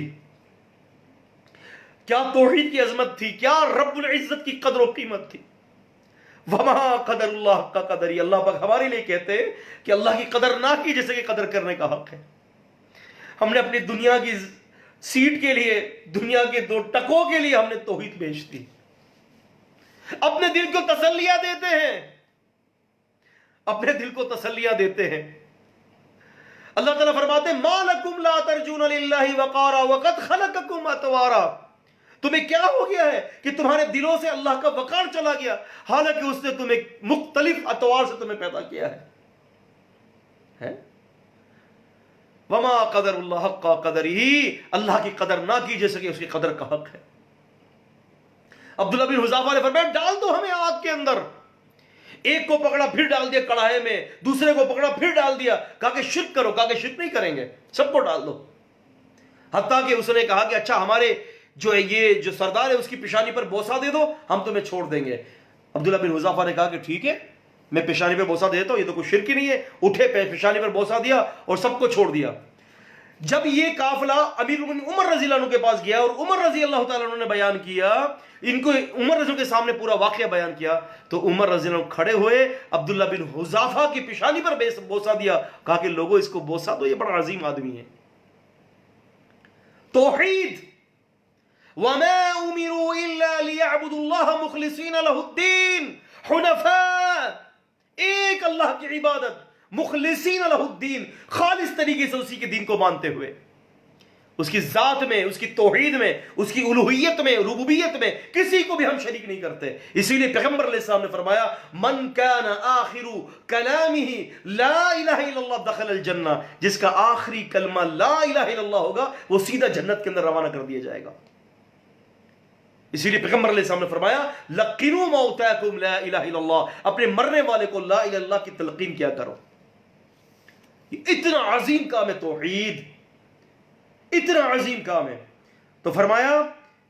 کیا توحید کی عظمت تھی، کیا رب العزت کی قدر و قیمت تھی. وما قدر اللہ کا قدر ہی. اللہ پاک ہمارے لیے کہتے ہیں کہ اللہ کی قدر نہ کی جیسے کہ قدر کرنے کا حق ہے. ہم نے اپنی دنیا کی سیٹ کے لیے، دنیا کے 2 ٹکوں کے لیے ہم نے توحید بیچ دی. اپنے دل کو تسلیاں دیتے ہیں، اپنے دل کو تسلیاں دیتے ہیں. اللہ تعالیٰ فرماتے ہیں ما لکم لا ترجون للہ وقارا وقد خلقکم اطوارا، تمہیں کیا ہو گیا ہے کہ تمہارے دلوں سے اللہ کا وقار چلا گیا، حالانکہ اس نے تمہیں مختلف اطوار سے تمہیں پیدا کیا ہے۔ وما قدر اللہ حق قدرہ، اللہ کی قدر نہ کی جیسے کہ اس کی قدر کا حق ہے۔ عبداللہ بن حذافہ نے فرمایا ڈال دو ہمیں آگ کے اندر، ایک کو پکڑا پھر ڈال دیا کڑھائی میں، دوسرے کو پکڑا پھر ڈال دیا، کہا کہ شرک کرو، کہا کہ شرک نہیں کریں گے، سب کو ڈال دو۔ حتیٰ کہ اس نے کہا کہ اچھا ہمارے یہ جو سردار ہے اس کی پیشانی پر بوسہ دے دو، ہم تمہیں چھوڑ دیں گے۔ عبداللہ بن حذافہ نے کہا کہ ٹھیک ہے، میں پیشانی پہ بوسہ دیتا ہوں، یہ تو کوئی شرک ہی نہیں ہے۔ اٹھے پیشانی پر بوسہ دیا اور سب کو چھوڑ دیا۔ جب یہ قافلہ امیر المومنین عمر رضی اللہ عنہ کے پاس گیا اور عمر رضی اللہ تعالیٰ عنہ نے بیان کیا، ان کو عمر رضی اللہ کے سامنے پورا واقعہ بیان کیا، تو عمر رضی اللہ عنہ کھڑے ہوئے، عبداللہ بن حذافہ کی پیشانی پر بوسہ دیا، کہا کہ لوگوں اس کو بوسہ دو، یہ بڑا عظیم آدمی ہے۔ توحید، وَمَا أُمِرُوا إِلَّا لِيَعْبُدُوا اللَّهَ مُخْلِصِينَ لَهُ الدِّينَ حُنَفَاءَ، ایک اللہ کی عبادت، مخلصین لہ الدین، خالص طریقے سے اسی کے دین کو مانتے ہوئے، اس کی ذات میں، اس کی توحید میں، اس کی الوہیت میں، ربوبیت میں کسی کو بھی ہم شریک نہیں کرتے۔ اسی لیے پیغمبر علیہ السلام نے فرمایا من کان آخر کلامہ لا الہ الا اللہ دخل الجنہ، جس کا آخری کلمہ لا الہ الا اللہ ہوگا وہ سیدھا جنت کے اندر روانہ کر دیا جائے گا۔ اسی لیے پیغمبر علیہ السلام نے فرمایا لقنوا موتاکم لا الہ الا اللہ، اپنے مرنے والے کو لا الہ الا اللہ کی تلقین کیا کرو۔ یہ اتنا عظیم کام ہے توحید، اتنا عظیم کام ہے۔ تو فرمایا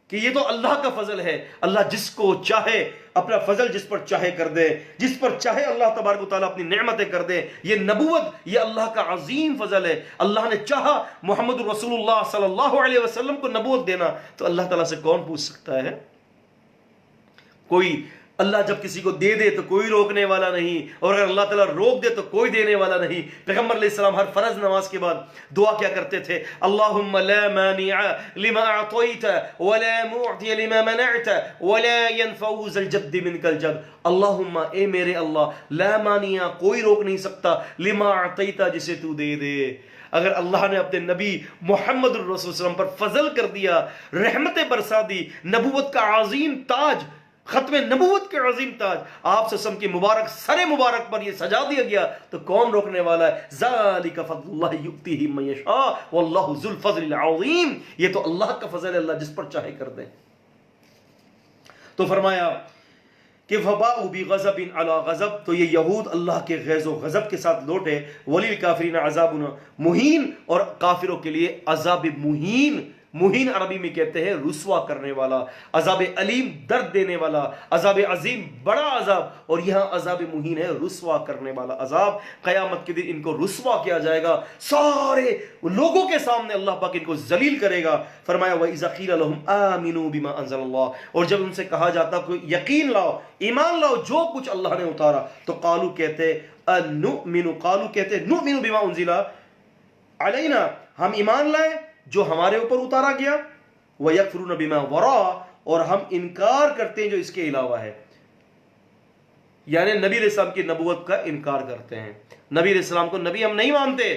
کہ یہ تو اللہ کا فضل ہے، اللہ جس کو چاہے اپنا فضل جس پر چاہے کر دے، جس پر چاہے اللہ تبارک و تعالیٰ اپنی نعمتیں کر دے۔ یہ نبوت یہ اللہ کا عظیم فضل ہے۔ اللہ نے چاہا محمد رسول اللہ صلی اللہ علیہ وسلم کو نبوت دینا، تو اللہ تعالیٰ سے کون پوچھ سکتا ہے؟ کوئی اللہ جب کسی کو دے دے تو کوئی روکنے والا نہیں، اور اگر اللہ تعالیٰ روک دے تو کوئی دینے والا نہیں۔ پیغمبر علیہ السلام ہر فرض نماز کے بعد دعا کیا کرتے تھے؟ اللہم لا مانع لما اعطیت ولا معطی لما منعت ولا ينفع ذا الجد منک الجد۔ اللہم، اے میرے اللہ، لا مانع، کوئی روک نہیں سکتا، لما اعطیت، جسے تو دے دے۔ اگر اللہ نے اپنے نبی محمد الرسول صلی اللہ علیہ وسلم پر فضل کر دیا، رحمتیں برسا دی، نبوت کا عظیم تاج، ختم نبوت کے عظیم تاج آپ سے کی مبارک سر مبارک پر یہ سجا دیا گیا، تو کون روکنے والا ہے؟ ذالک فضل اللہ یؤتیہ من یشاء واللہ ذو الفضل العظیم۔ یہ تو اللہ کا فضل ہے، اللہ جس پر چاہے کر دے۔ تو فرمایا کہ فباءوا بغضب علی غضب، تو یہ یہود اللہ کے غیظ و غضب کے ساتھ لوٹے۔ وللکافرین عذاب مہین، اور کافروں کے لیے عذاب مہین، مہین عربی میں کہتے ہیں رسوا کرنے والا، عذاب علیم درد دینے والا، عذاب عظیم بڑا عذاب، اور یہاں عذاب مہین ہے رسوا کرنے والا عذاب۔ قیامت کے دن ان کو رسوا کیا جائے گا، سارے لوگوں کے سامنے اللہ پاک ان کو ذلیل کرے گا۔ فرمایا وَإِذَا قِيلَ لَهُمْ آمِنُوا بِمَا أَنزَلَ اللَّهُ، اور جب ان سے کہا جاتا کہ یقین لاؤ، ایمان لاؤ جو کچھ اللہ نے اتارا، تو قالوا کہتے نُؤْمِنُ، قالوا کہتے نُؤْمِنُ بِمَا أُنزِلَ عَلَيْنَا، ہم ایمان لائے جو ہمارے اوپر اتارا گیا، وَيَكْفُرُونَ بِمَا وَرَاءَ، اور ہم انکار کرتے ہیں جو اس کے علاوہ ہے، یعنی نبی علیہ السلام کی نبوت کا انکار کرتے ہیں۔ نبی علیہ السلام کو نبی ہم نہیں مانتے،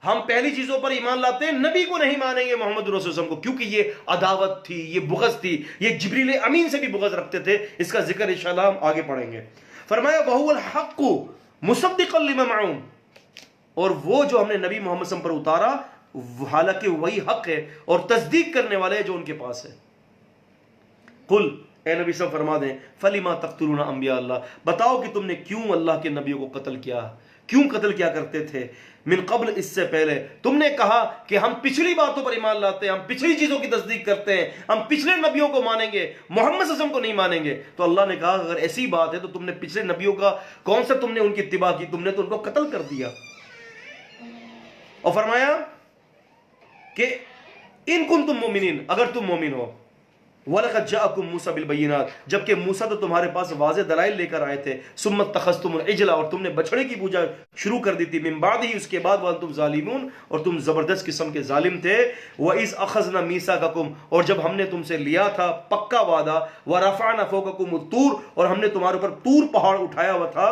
ہم پہلی چیزوں پر ایمان لاتے ہیں، نبی کو نہیں مانیں گے محمد رسول اللہ صلی اللہ علیہ وسلم کو، کیونکہ یہ عداوت تھی، یہ بغض تھی، یہ جبریل امین سے بھی بغض رکھتے تھے۔ اس کا ذکر انشاءاللہ ہم آگے پڑھیں گے۔ فرمایا وَهُوَ الْحَقُّ مُصَدِّقًا لِمَا مَعَهُمْ، اور وہ جو ہم نے نبی محمد صلی اللہ علیہ وسلم پر اتارا حالانکہ وہی حق ہے، اور تصدیق کرنے والے جو ان کے پاس ہے۔ قل، اے نبی صلی اللہ علیہ وسلم فرما دیں، فَلِمَا تَقْتُلُونَ أَنْبِيَاءَ اللَّهِ، بتاؤ کہ تم نے کیوں اللہ کے نبیوں کو قتل کیا، کیوں قتل کیا کرتے تھے؟ من قبل، اس سے پہلے تم نے کہا کہ ہم پچھلی باتوں پر ایمان لاتے ہیں، ہم پچھلی چیزوں کی تصدیق کرتے ہیں، ہم پچھلے نبیوں کو مانیں گے، محمد صلی اللہ علیہ وسلم کو نہیں مانیں گے۔ تو اللہ نے کہا اگر ایسی بات ہے تو تم نے پچھلے نبیوں کا کون سا تم نے ان کی اتباع کی، تم نے تو ان کو قتل کر دیا۔ اور فرمایا کہ ان کنتم مومنین، اگر تم مومن ہو، وَلَقَدْ جَاءَكُم مُوسَىٰ بِالْبَيِّنَاتِ، جبکہ موسیٰ تو تمہارے پاس واضح دلائل لے کر آئے تھے، ثُمَّ اتَّخَذْتُمُ الْعِجْلَ، اور تم نے بچڑے کی پوجا شروع کر دی تھی، مِن بَعْدِهِ، اس کے بعد وَأَنْتُمْ ظَالِمُونَ، اور تم زبردست قسم کے ظالم تھے۔ وَإِذْ أَخَذْنَا مِيثَاقَكُمْ، اور جب ہم نے تم سے لیا تھا پکا وعدہ، وَرَفَعْنَا فَوْقَكُمُ الطُّورَ، اور ہم نے تمہارے اوپر طور پہاڑ اٹھایا ہوا تھا،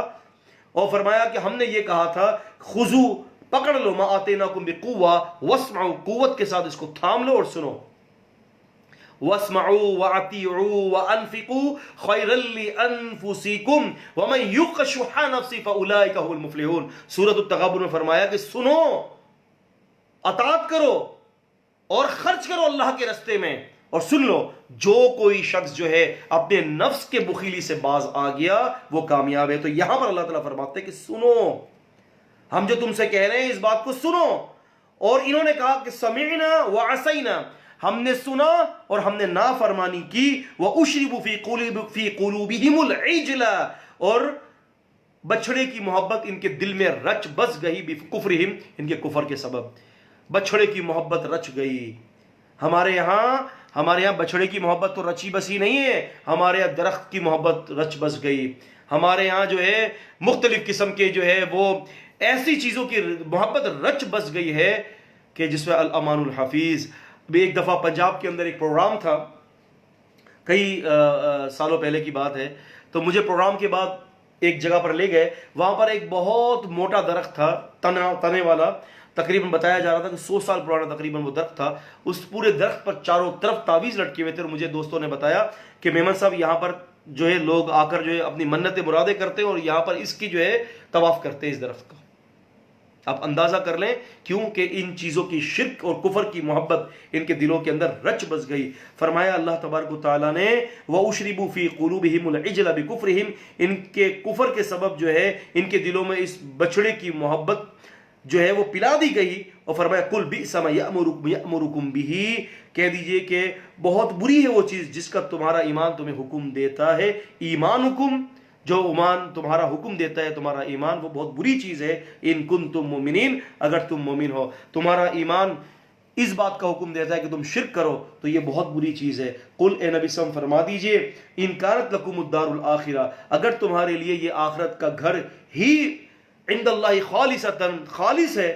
اور فرمایا کہ ہم نے یہ کہا تھا خُذُوا، پکڑ لو ما آتیناکم بقوہ واسمعوا، قوت کے ساتھ اس کو تھام لو اور سنو. واسمعوا واطیعوا وانفقوا خیرا لانفسکم ومن یوق شح نفسہ فاولئک هم المفلحون. سورۃ التغابن میں فرمایا کہ سنو، اطاعت کرو اور خرچ کرو اللہ کے رستے میں، اور سن لو جو کوئی شخص جو ہے اپنے نفس کے بخیلی سے باز آ گیا وہ کامیاب ہے. تو یہاں پر اللہ تعالیٰ فرماتے ہیں کہ سنو، ہم جو تم سے کہہ رہے ہیں اس بات کو سنو. اور انہوں نے کہا کہ سمعنا وعصینا، ہم نے سنا اور ہم نے نافرمانی کی. وَأُشْرِبُوا فِي قُلُوبِهِمُ الْعِجْلَ، اور بچھڑے کی محبت ان کے دل میں رچ بس گئی. بِكُفْرِهِمْ، ان کے کفر کے سبب بچھڑے کی محبت رچ گئی. ہمارے یہاں بچھڑے کی محبت تو رچی بسی نہیں ہے، ہمارے یہاں درخت کی محبت رچ بس گئی. ہمارے یہاں جو ہے مختلف قسم کے جو ہے وہ ایسی چیزوں کی محبت رچ بس گئی ہے کہ جس میں الامان الحفیظ. ایک دفعہ پنجاب کے اندر ایک پروگرام تھا، کئی سالوں پہلے کی بات ہے. تو مجھے پروگرام کے بعد ایک جگہ پر لے گئے، وہاں پر ایک بہت موٹا درخت تھا، تنے والا. تقریباً بتایا جا رہا تھا کہ 100 سال پرانا تقریباً وہ درخت تھا. اس پورے درخت پر چاروں طرف تعویذ لٹکے ہوئے تھے. اور مجھے دوستوں نے بتایا کہ میمن صاحب یہاں پر جو ہے لوگ آ کر جو ہے اپنی منتیں مرادیں کرتے ہیں اور یہاں پر اس کی جو ہے طواف کرتے ہیں اس درخت کا. آپ اندازہ کر لیں کیوں کہ ان چیزوں کی شرک اور کفر کی محبت ان کے دلوں کے اندر رچ بس گئی. فرمایا اللہ تبارک و تعالیٰ نے وَأُشْرِبُوا فِي قُلُوبِهِمُ الْعِجْلَ بِكُفْرِهِمْ، ان کے کفر کے سبب جو ہے ان کے دلوں میں اس بچڑے کی محبت جو ہے وہ پلا دی گئی. اور فرمایا قُلْ بِئْسَ مَا يَأْمُرُكُمْ بِهِ، کہہ دیجئے کہ بہت بری ہے وہ چیز جس کا تمہارا ایمان تمہیں حکم دیتا ہے. ایمان حکم، جو ایمان تمہارا حکم دیتا ہے تمہارا ایمان، وہ بہت بری چیز ہے. ان کنتم مومنین، اگر تم مومن ہو. تمہارا ایمان اس بات کا حکم دیتا ہے کہ تم شرک کرو تو یہ بہت بری چیز ہے. قل، اے نبی صلی اللہ علیہ وسلم فرما دیجئے ان کانت لکم الدار الاخرہ، اگر تمہارے لیے یہ آخرت کا گھر ہی عند اللہ خالصتاً خالص ہے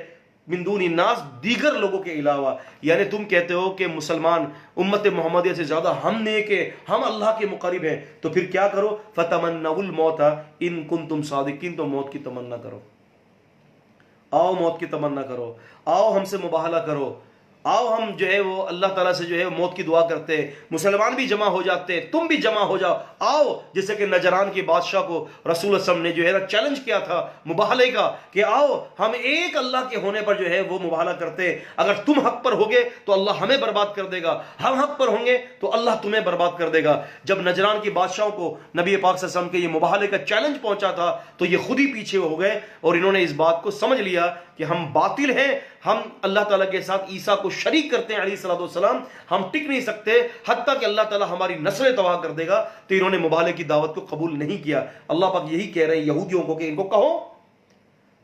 من دون الناس، دیگر لوگوں کے علاوہ، یعنی تم کہتے ہو کہ مسلمان امت محمدیہ سے زیادہ ہم نیک ہیں، ہم اللہ کے مقرب ہیں، تو پھر کیا کرو؟ فتمنوا الموت ان کنتم صادقین، تو موت کی تمنا کرو. آؤ موت کی تمنا کرو، آؤ ہم سے مباہلہ کرو، آؤ ہم جو ہے وہ اللہ تعالیٰ سے جو ہے موت کی دعا کرتے ہیں. مسلمان بھی جمع ہو جاتے ہیں، تم بھی جمع ہو جاؤ، آؤ. جیسے کہ نجران کے بادشاہ کو رسول اللہ صلی اللہ علیہ وسلم نے جو ہے نا چیلنج کیا تھا مباہلے کا کہ آؤ ہم ایک اللہ کے ہونے پر جو ہے وہ مباہلہ کرتے ہیں. اگر تم حق پر ہوگے تو اللہ ہمیں برباد کر دے گا، ہم حق پر ہوں گے تو اللہ تمہیں برباد کر دے گا. جب نجران کے بادشاہوں کو نبی پاک صلی اللہ علیہ وسلم کے یہ مباہلے کا چیلنج پہنچا تھا تو یہ خود ہی پیچھے ہو گئے اور انہوں نے اس بات کو سمجھ لیا کہ ہم باطل ہیں، ہم اللہ تعالیٰ کے ساتھ عیسیٰ کو شریک کرتے ہیں علیہ الصلوۃ والسلام، ہم ٹک نہیں سکتے حتیٰ کہ اللہ تعالیٰ ہماری نسلیں تباہ کر دے گا. تو انہوں نے مباہلے کی دعوت کو قبول نہیں کیا. اللہ پاک یہی کہہ رہے ہیں یہودیوں کو کہ ان کو کہو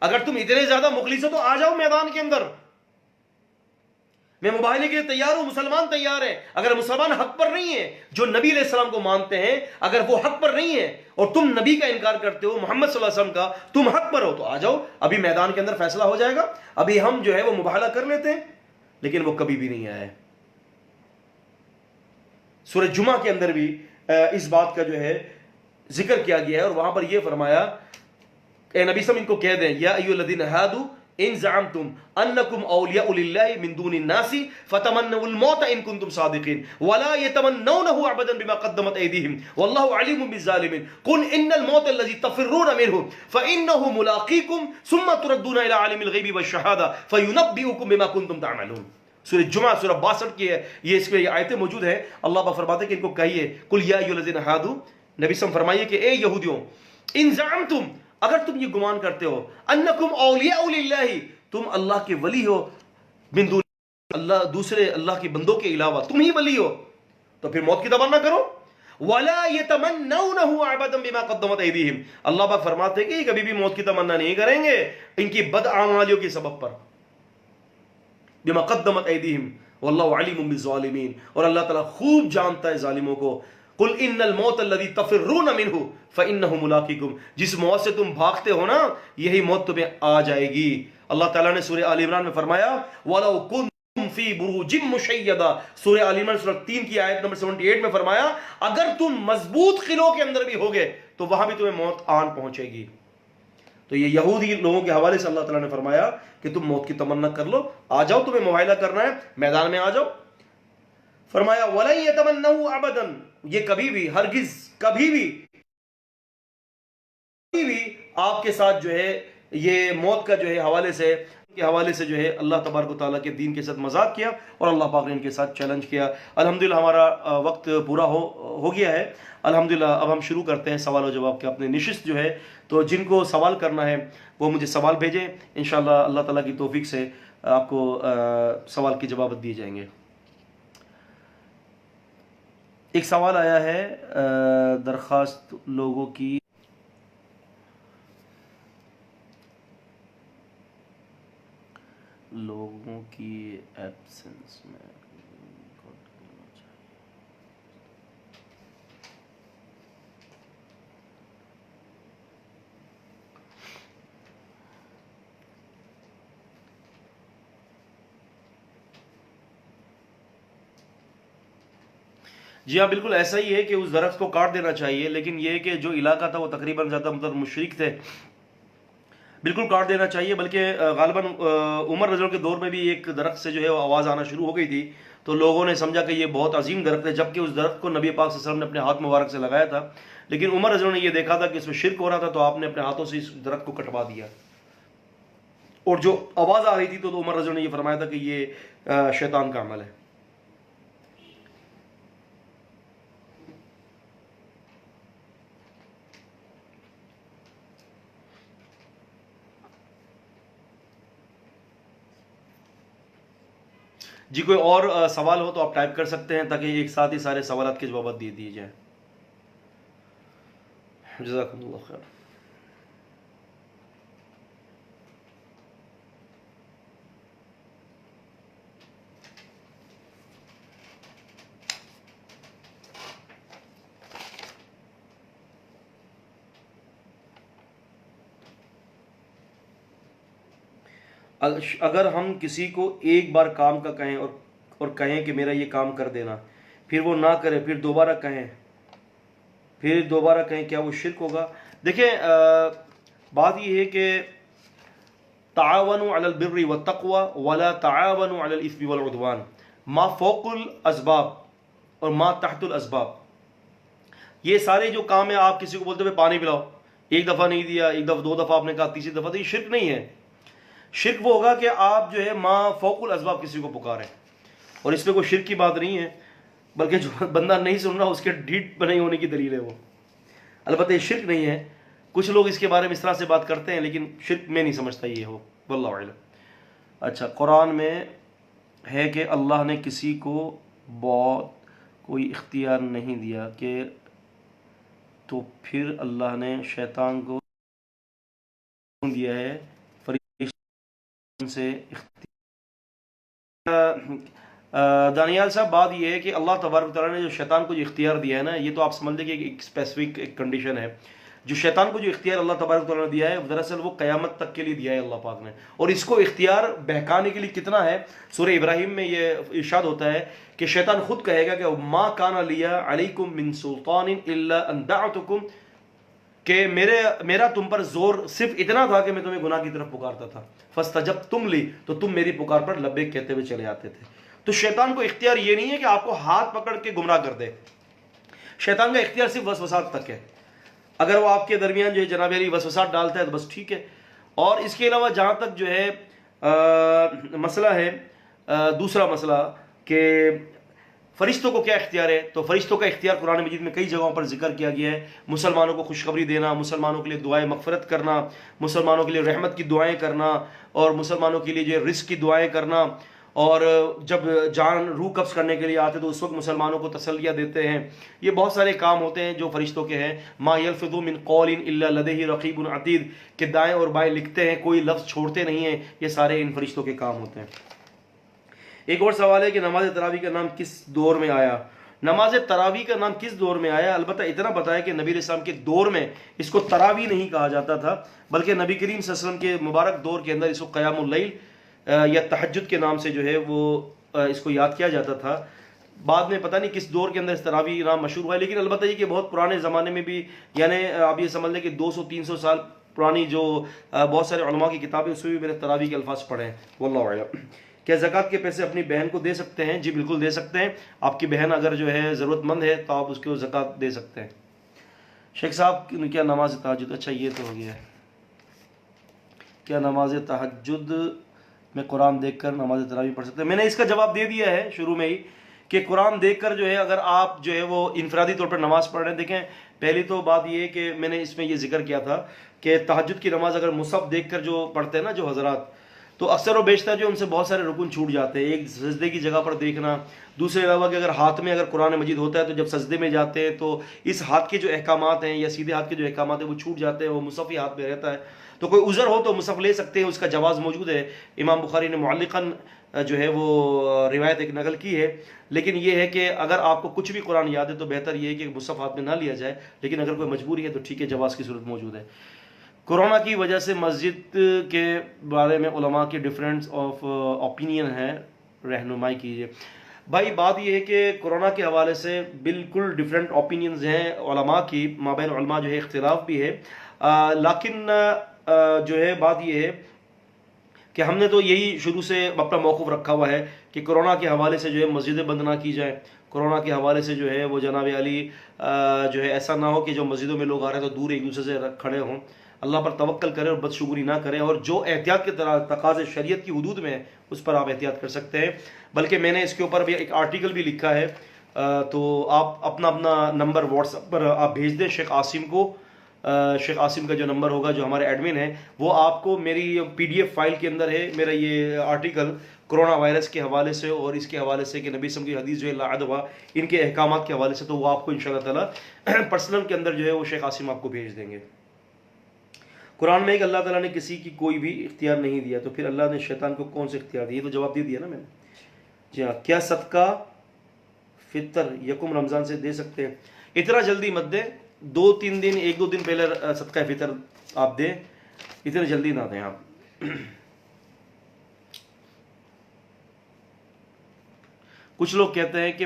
اگر تم اتنے زیادہ مخلص ہو تو آ جاؤ میدان کے اندر، میں مباہلے کے لیے تیار ہوں، مسلمان تیار ہیں. اگر مسلمان حق پر نہیں ہے، جو نبی علیہ السلام کو مانتے ہیں، اگر وہ حق پر نہیں ہے اور تم نبی کا انکار کرتے ہو، محمد صلی اللہ علیہ وسلم کا، تم حق پر ہو تو آ جاؤ، ابھی میدان کے اندر فیصلہ ہو جائے گا، ابھی ہم جو ہے وہ مباہلہ کر لیتے ہیں. لیکن وہ کبھی بھی نہیں آئے. سورہ جمعہ کے اندر بھی اس بات کا جو ہے ذکر کیا گیا ہے اور وہاں پر یہ فرمایا اے نبی صلی اللہ علیہ وسلم ان کو کہہ دیں یا ایھا الذین ھادوا ان زعمتم انکم اولیاء للہ من دون الناس فتمنوا الموت ان کنتم صادقین ولا يتمنونه ابدا بما قدمت ایدیہم واللہ علیم بالظالمین قل ان الموت الذی تفرون منه فانه ملاقیکم ثم تردون الى عالم الغیب والشہادہ فینبئکم بما کنتم تعملون. سورہ جمعہ سورہ 62 کی ہے یہ، اس میں یہ آیتیں موجود ہیں. اللہ پاک فرماتے ہیں کہ ان کو کہیے قل یا ایھا الذین ھادوا، نبی صلی اللہ علیہ وسلم فرمائیے کہ اے یہودیوں ان زعمتم، اگر تم یہ گمان کرتے ہو انکم اولیاء للہ، تم اللہ کے ولی ہو، من دون اللہ، دوسرے اللہ کے بندوں کے علاوہ تم ہی ولی ہو، تو پھر موت کی تمنا کرو. ولا يتمنونه ابدا بما قدمت ایدیہم، اللہ پاک فرماتے ہیں کہ یہ کبھی بھی موت کی تمنا نہیں کریں گے ان کی بد اعمالیوں کے سبب پر. بما قدمت ایدیہم واللہ علیم بالظالمین، اور اللہ تعالیٰ خوب جانتا ہے ظالموں کو. قل ان الموت الذی تفرون منہ فانہ ملاقیکم، جس موت سے تم بھاگتے ہو نا یہی موت تمہیں آ جائے گی. اللہ تعالیٰ نے سورہ آل عمران میں فرمایا وَلَوْ كُنْتُمْ فِي بُرُوجٍ مُشَيَّدَةٍ، سورہ آل عمران سورہ 3 کی آیت نمبر 78 میں فرمایا اگر تم مضبوط قلعوں کے اندر بھی ہوگے تو وہاں بھی تمہیں موت آن پہنچے گی. تو یہ یہودی لوگوں کے حوالے سے اللہ تعالیٰ نے فرمایا کہ تم موت کی تمنا کر لو، آ جاؤ، تمہیں معاہدہ کرنا ہے، میدان میں آ جاؤ. فرمایا وَلَن يَتَمَنَّوْا أَبَدًا، یہ کبھی بھی، ہرگز، کبھی بھی آپ کے ساتھ جو ہے یہ موت کا جو ہے حوالے سے جو ہے اللہ تبارک و تعالیٰ کے دین کے ساتھ مذاق کیا، اور اللہ پاک نے ان کے ساتھ چیلنج کیا. الحمدللہ ہمارا وقت پورا ہو گیا ہے. الحمدللہ اب ہم شروع کرتے ہیں سوال و جواب کے اپنے نشست جو ہے. تو جن کو سوال کرنا ہے وہ مجھے سوال بھیجیں، انشاءاللہ اللہ تعالیٰ کی توفیق سے آپ کو سوال کے جواب دیے جائیں گے. ایک سوال آیا ہے، درخواست لوگوں کی ایبسنس میں جی ہاں بالکل ایسا ہی ہے کہ اس درخت کو کاٹ دینا چاہیے، لیکن یہ کہ جو علاقہ تھا وہ تقریباً زیادہ مشرک تھے، بالکل کاٹ دینا چاہیے. بلکہ غالباً عمر رضی اللہ کے دور میں بھی ایک درخت سے جو ہے وہ آواز آنا شروع ہو گئی تھی، تو لوگوں نے سمجھا کہ یہ بہت عظیم درخت ہے، جبکہ اس درخت کو نبی پاک صلی اللہ علیہ وسلم نے اپنے ہاتھ مبارک سے لگایا تھا. لیکن عمر رضی اللہ نے یہ دیکھا تھا کہ اس میں شرک ہو رہا تھا، تو آپ نے اپنے ہاتھوں سے اس درخت کو کٹوا دیا، اور جو آواز آ رہی تھی تو عمر رضی اللہ نے یہ فرمایا تھا کہ یہ شیطان کا عمل ہے. جی کوئی اور سوال ہو تو آپ ٹائپ کر سکتے ہیں تاکہ ایک ساتھ ہی سارے سوالات کے جوابات دے دیے جائیں. جزاکم اللہ خیر. اگر ہم کسی کو ایک بار کام کا کہیں اور کہیں کہ میرا یہ کام کر دینا، پھر وہ نہ کرے، پھر دوبارہ کہیں کیا وہ شرک ہوگا؟ دیکھیں بات یہ ہے کہ تعاونوا علی البر والتقوی ولا تعاونوا علی الاثم والعدوان، ما فوق الاسباب اور ما تحت الاسباب. یہ سارے جو کام ہیں، آپ کسی کو بولتے ہوئے پانی پلاؤ، ایک دفعہ نہیں دیا، ایک دفعہ، دو دفعہ آپ نے کہا، تیسری دفعہ، تو یہ شرک نہیں ہے. شرک وہ ہوگا کہ آپ جو ہے ما فوق الاسباب کسی کو پکاریں، اور اس میں کوئی شرک کی بات نہیں ہے، بلکہ جو بندہ نہیں سن رہا اس کے ڈھیٹ نہیں ہونے کی دلیل ہے وہ. البتہ یہ شرک نہیں ہے، کچھ لوگ اس کے بارے میں اس طرح سے بات کرتے ہیں، لیکن شرک میں نہیں سمجھتا یہ ہو، واللہ اعلم. اچھا، قرآن میں ہے کہ اللہ نے کسی کو بہت کوئی اختیار نہیں دیا کہ تو پھر اللہ نے شیطان کو دیا ہے فرشتوں سے اختیار. دانیال صاحب بات یہ ہے کہ اللہ تبارک و تعالیٰ نے جو شیطان کو جو اختیار دیا ہے نا، یہ تو آپ سمجھ لیں کہ ایک اسپیسیفک ایک کنڈیشن ہے. جو شیطان کو جو اختیار اللہ تبارک و تعالیٰ نے دیا ہے، دراصل وہ قیامت تک کے لیے دیا ہے اللہ پاک نے. اور اس کو اختیار بہکانے کے لیے کتنا ہے، سورہ ابراہیم میں یہ ارشاد ہوتا ہے کہ شیطان خود کہے گا کہ ما کان لی علیکم من سلطان الا ان دعوتکم، کہ میرا تم پر زور صرف اتنا تھا کہ میں تمہیں گناہ کی طرف پکارتا تھا، فاستجبتم لی، تو تم میری پکار پر لبیک کہتے ہوئے چلے آتے تھے. تو شیطان کو اختیار یہ نہیں ہے کہ آپ کو ہاتھ پکڑ کے گمراہ کر دے. شیطان کا اختیار صرف وسوسات تک ہے. اگر وہ آپ کے درمیان جو ہے جناب علی وسوسات ڈالتا ہے تو بس ٹھیک ہے. اور اس کے علاوہ جہاں تک جو ہے مسئلہ ہے، دوسرا مسئلہ کہ فرشتوں کو کیا اختیار ہے، تو فرشتوں کا اختیار قرآن مجید میں کئی جگہوں پر ذکر کیا گیا ہے. مسلمانوں کو خوشخبری دینا، مسلمانوں کے لیے دعائیں مغفرت کرنا، مسلمانوں کے لیے رحمت کی دعائیں کرنا، اور مسلمانوں کے لیے جو ہے رزق کی دعائیں کرنا. اور جب جان روح قبض کرنے کے لیے آتے تو اس وقت مسلمانوں کو تسلیہ دیتے ہیں. یہ بہت سارے کام ہوتے ہیں جو فرشتوں کے ہیں. ما یلفظ من قول الا لدیہ رقیب عتید، کہ دائیں اور بائیں لکھتے ہیں، کوئی لفظ چھوڑتے نہیں ہیں. یہ سارے ان فرشتوں کے کام ہوتے ہیں. ایک اور سوال ہے کہ نماز تراویح کا نام کس دور میں آیا؟ نماز تراویح کا نام کس دور میں آیا؟ البتہ اتنا بتایا کہ نبی علیہ السلام کے دور میں اس کو تراویح نہیں کہا جاتا تھا، بلکہ نبی کریم صلی اللہ علیہ وسلم کے مبارک دور کے اندر اس کو قیام اللیل یا تہجد کے نام سے جو ہے وہ اس کو یاد کیا جاتا تھا. بعد میں پتہ نہیں کس دور کے اندر اس تراویح نام مشہور ہوا ہے، لیکن البتہ یہ کہ بہت پرانے زمانے میں بھی، یعنی آپ یہ سمجھ لیں کہ 200-300 سال پرانی جو بہت سارے علماء کی کتابیں اس میں بھی میں نے تراویح کے الفاظ پڑھے ہیں، واللہ اعلم۔ کیا زکوٰۃ کے پیسے اپنی بہن کو دے سکتے ہیں؟ جی بالکل دے سکتے ہیں، آپ کی بہن اگر جو ہے ضرورت مند ہے تو آپ اس کو زکوٰۃ دے سکتے ہیں۔ شیخ صاحب کیا نماز تہجد، اچھا یہ تو ہو گیا ہے، کیا نماز تہجد میں قرآن دیکھ کر نماز تراویح پڑھ سکتے ہیں؟ میں نے اس کا جواب دے دیا ہے شروع میں ہی کہ قرآن دیکھ کر جو ہے اگر آپ جو ہے وہ انفرادی طور پر نماز پڑھ رہے ہیں، دیکھیں پہلی تو بات یہ ہے کہ میں نے اس میں یہ ذکر کیا تھا کہ تہجد کی نماز اگر مصحف دیکھ کر جو پڑھتے ہیں نا جو حضرات، تو اکثر و بیشتر جو ان سے بہت سارے رکن چھوٹ جاتے ہیں۔ ایک سجدے کی جگہ پر دیکھنا، دوسرے علاوہ کہ اگر ہاتھ میں اگر قرآن مجید ہوتا ہے تو جب سجدے میں جاتے ہیں تو اس ہاتھ کے جو احکامات ہیں یا سیدھے ہاتھ کے جو احکامات ہیں وہ چھوٹ جاتے ہیں، وہ مصحف ہی ہاتھ میں رہتا ہے۔ تو کوئی عذر ہو تو مصحف لے سکتے ہیں، اس کا جواز موجود ہے۔ امام بخاری نے معلقاً جو ہے وہ روایت ایک نقل کی ہے، لیکن یہ ہے کہ اگر آپ کو کچھ بھی قرآن یاد ہے تو بہتر یہ ہے کہ مصحف ہاتھ میں نہ لیا جائے، لیکن اگر کوئی مجبوری ہے تو ٹھیک ہے، جواز کی صورت موجود ہے۔ کورونا کی وجہ سے مسجد کے بارے میں علماء کی ڈفرینس آف اوپینین ہے، رہنمائی کیجیے۔ بھائی بات یہ ہے کہ کورونا کے حوالے سے بالکل ڈفرینٹ اوپینینز ہیں علماء کی، مابین علماء جو ہے اختلاف بھی ہے، لیکن جو ہے بات یہ ہے کہ ہم نے تو یہی شروع سے اپنا موقف رکھا ہوا ہے کہ کورونا کے حوالے سے جو ہے مسجدیں بند نہ کی جائیں، کورونا کے حوالے سے جو ہے وہ جناب علی جو ہے ایسا نہ ہو کہ جو مسجدوں میں لوگ آ رہے ہیں تو دور ایک دوسرے سے کھڑے ہوں، اللہ پر توکل کریں اور بدشگونی نہ کریں، اور جو احتیاط کے تقاضے شریعت کی حدود میں ہیں اس پر آپ احتیاط کر سکتے ہیں۔ بلکہ میں نے اس کے اوپر بھی ایک آرٹیکل بھی لکھا ہے، تو آپ اپنا نمبر واٹس ایپ پر آپ بھیج دیں شیخ عاصم کو، شیخ عاصم کا جو نمبر ہوگا جو ہمارے ایڈمن ہے وہ آپ کو میری پی ڈی ایف فائل کے اندر ہے میرا یہ آرٹیکل کرونا وائرس کے حوالے سے اور اس کے حوالے سے کہ نبی صلی اللہ علیہ وسلم کی حدیث جو ہے لا عدوہ ان کے احکامات کے حوالے سے، تو وہ آپ کو انشاءاللہ تعالی پرسنل کے اندر جو ہے وہ شیخ عاصم آپ کو بھیج دیں گے۔ قرآن میں کہ اللہ تعالیٰ نے کسی کی کوئی بھی اختیار نہیں دیا، تو پھر اللہ نے شیطان کو کون سے اختیار دیا؟ تو جواب دے دیا نا میں نے۔ جی ہاں، کیا صدقہ فطر یکم رمضان سے دے سکتے ہیں؟ اتنا جلدی مت دیں، 2-3 دن 1-2 دن پہلے صدقہ فطر آپ دیں، اتنے جلدی نہ دیں آپ۔ کچھ لوگ کہتے ہیں کہ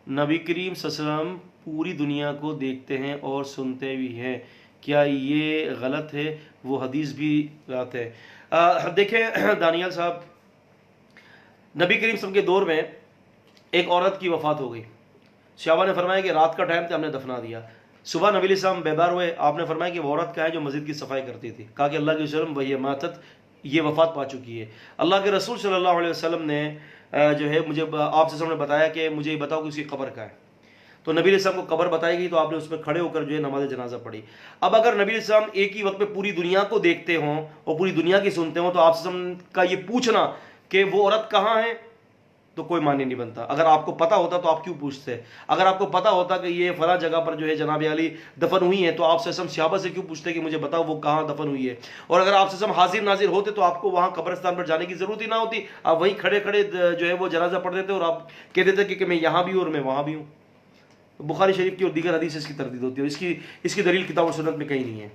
نبی کریم صلی اللہ علیہ وسلم پوری دنیا کو دیکھتے ہیں اور سنتے بھی ہیں، کیا یہ غلط ہے؟ وہ حدیث بھی غلط ہے۔ دیکھیں دانیال صاحب، نبی کریم صلی اللہ علیہ وسلم کے دور میں ایک عورت کی وفات ہو گئی، صحابہ نے فرمایا کہ رات کا ٹائم تھا، ہم نے دفنا دیا۔ صبح نبی علیہ السلام بیدار ہوئے، آپ نے فرمایا کہ وہ عورت کا ہے جو مسجد کی صفائی کرتی تھی، کہا کہ اللہ کے وسلم وہی ماتت، یہ وفات پا چکی ہے۔ اللہ کے رسول صلی اللہ علیہ وسلم نے جو ہے مجھے آپ سے نے بتایا کہ مجھے یہ بتاؤ کہ اس کی قبر کا ہے، تو نبی علیہ السلام کو قبر بتائی گئی، تو آپ نے اس میں کھڑے ہو کر جو ہے نماز جنازہ پڑھی۔ اب اگر نبی علیہ السلام ایک ہی وقت پہ پوری دنیا کو دیکھتے ہوں اور پوری دنیا کی سنتے ہوں، تو آپ سے کا یہ پوچھنا کہ وہ عورت کہاں ہے تو کوئی معنی نہیں بنتا۔ اگر آپ کو پتا ہوتا تو آپ کیوں پوچھتے؟ اگر آپ کو پتا ہوتا کہ یہ فلاں جگہ پر جو ہے جناب علی دفن ہوئی ہے، تو آپ سے صحابہ سے کیوں پوچھتے کہ مجھے بتاؤ وہ کہاں دفن ہوئی ہے؟ اور اگر آپ سے حاضر ناظر ہوتے تو آپ کو وہاں قبرستان پر جانے کی ضرورت ہی نہ ہوتی، آپ وہیں کھڑے کھڑے جو ہے وہ جنازہ پڑھ دیتے اور آپ کہہ دیتے کہ میں یہاں بھی ہوں اور میں وہاں بھی ہوں۔ بخاری شریف کی اور دیگر حدیث اس کی تردید ہوتی ہے، اس کی دلیل کتاب و سنت میں کہیں نہیں ہے۔